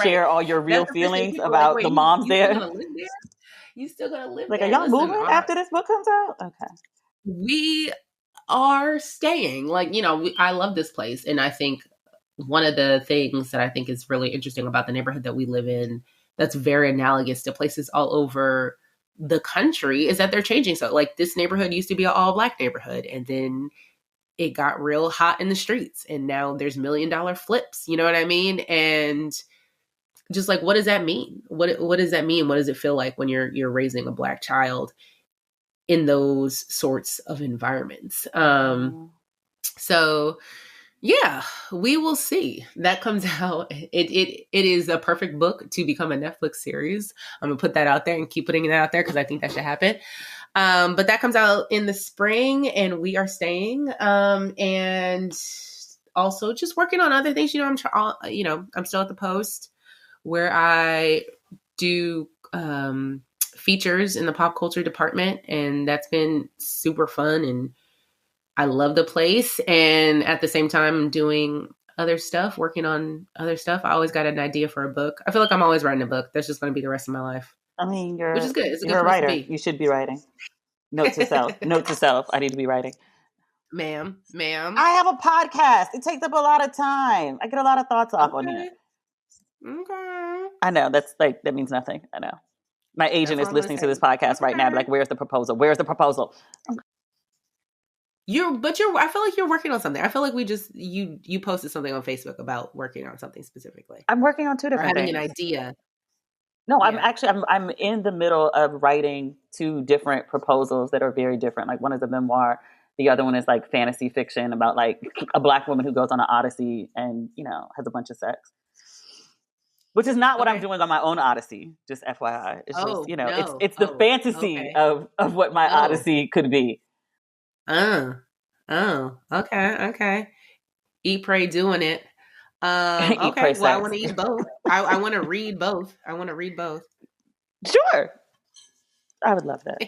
share all your real feelings about like, the moms there? You still gonna live like, there? Are y'all moving after this book comes out? Okay. We are staying. Like, I love this place. And I think one of the things that I think is really interesting about the neighborhood that we live in that's very analogous to places all over the country is that they're changing. So like this neighborhood used to be an all Black neighborhood, and then it got real hot in the streets, and now there's $1 million flips. You know what I mean? And just like, what does that mean? What does that mean? What does it feel like when you're raising a Black child in those sorts of environments? So Yeah, we will see. That comes out. It is a perfect book to become a Netflix series. I'm gonna put that out there and keep putting it out there because I think that should happen. But that comes out in the spring, and we are staying. And also just working on other things. I'm still at the Post where I do features in the pop culture department, and that's been super fun, and I love the place. And at the same time, I'm doing other stuff, working on other stuff. I always got an idea for a book. I feel like I'm always writing a book. That's just going to be the rest of my life. I mean, which is good. It's a good you're a place to writer. be. You should be writing. Note to self. Note to self. I need to be writing. Ma'am. I have a podcast. It takes up a lot of time. I get a lot of thoughts off on here. Okay. I know. That means nothing. I know. My agent is listening to this podcast right now. Like, where's the proposal? Where's the proposal? I feel like you're working on something. I feel like you posted something on Facebook about working on something specifically. I'm working on two different things. Having an idea. No, yeah. I'm in the middle of writing two different proposals that are very different. Like, one is a memoir. The other one is like fantasy fiction about like a Black woman who goes on an odyssey and, has a bunch of sex. Which is not what I'm doing on my own odyssey, just FYI. It's just, it's the fantasy of what my odyssey could be. Okay. Eat, pray, doing it. Okay, well, I want to eat both. I want to read both. Sure. I would love that.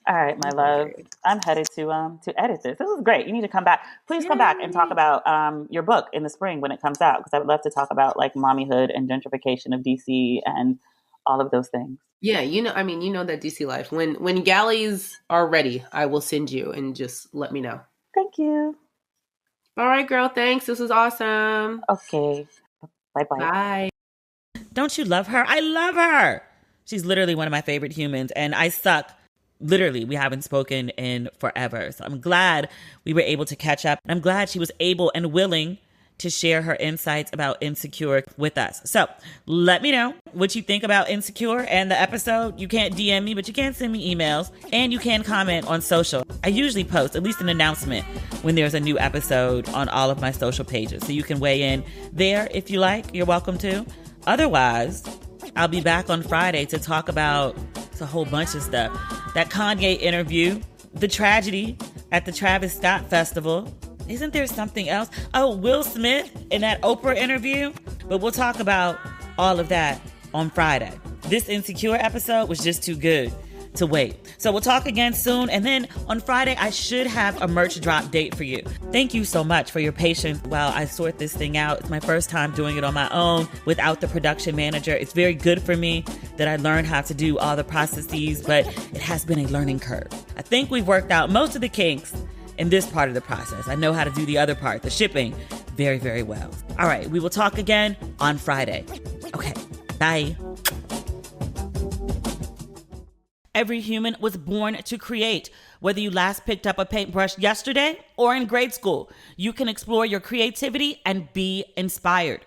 All right, my love. I'm headed to edit this. This is great. You need to come back. Please come back and talk about your book in the spring when it comes out, because I would love to talk about like mommyhood and gentrification of DC and all of those things. Yeah, that DC life. When galleys are ready, I will send you and just let me know. Thank you. All right, girl. Thanks. This was awesome. Okay. Bye-bye. Bye. Don't you love her? I love her. She's literally one of my favorite humans, and I suck. Literally, we haven't spoken in forever. So I'm glad we were able to catch up. I'm glad she was able and willing to share her insights about Insecure with us. So let me know what you think about Insecure and the episode. You can't DM me, but you can send me emails, and you can comment on social. I usually post at least an announcement when there's a new episode on all of my social pages. So you can weigh in there if you like. You're welcome to. Otherwise, I'll be back on Friday to talk about a whole bunch of stuff. That Kanye interview, the tragedy at the Travis Scott Festival. Isn't there something else? Oh, Will Smith in that Oprah interview. But we'll talk about all of that on Friday. This Insecure episode was just too good to wait. So we'll talk again soon. And then on Friday, I should have a merch drop date for you. Thank you so much for your patience while I sort this thing out. It's my first time doing it on my own without the production manager. It's very good for me that I learned how to do all the processes, but it has been a learning curve. I think we've worked out most of the kinks in this part of the process. I know how to do the other part, the shipping, very, very well. All right, we will talk again on Friday. Okay, bye. Every human was born to create. Whether you last picked up a paintbrush yesterday or in grade school, you can explore your creativity and be inspired.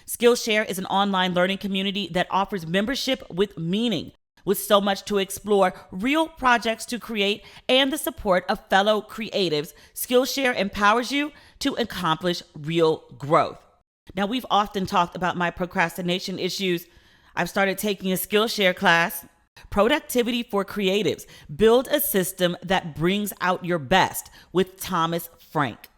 Skillshare is an online learning community that offers membership with meaning. With so much to explore, real projects to create, and the support of fellow creatives, Skillshare empowers you to accomplish real growth. Now, we've often talked about my procrastination issues. I've started taking a Skillshare class. Productivity for Creatives. Build a system that brings out your best with Thomas Frank.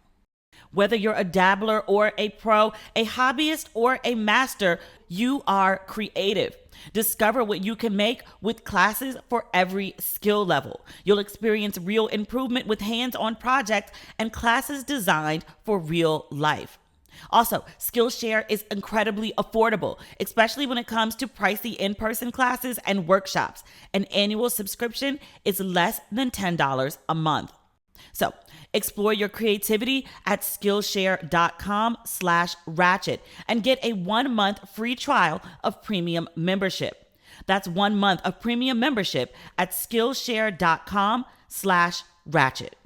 Whether you're a dabbler or a pro, a hobbyist or a master, you are creative. Discover what you can make with classes for every skill level. You'll experience real improvement with hands-on projects and classes designed for real life. Also, Skillshare is incredibly affordable, especially when it comes to pricey in-person classes and workshops. An annual subscription is less than $10 a month. So, explore your creativity at Skillshare.com/ratchet and get a 1-month free trial of premium membership. That's 1 month of premium membership at Skillshare.com/ratchet.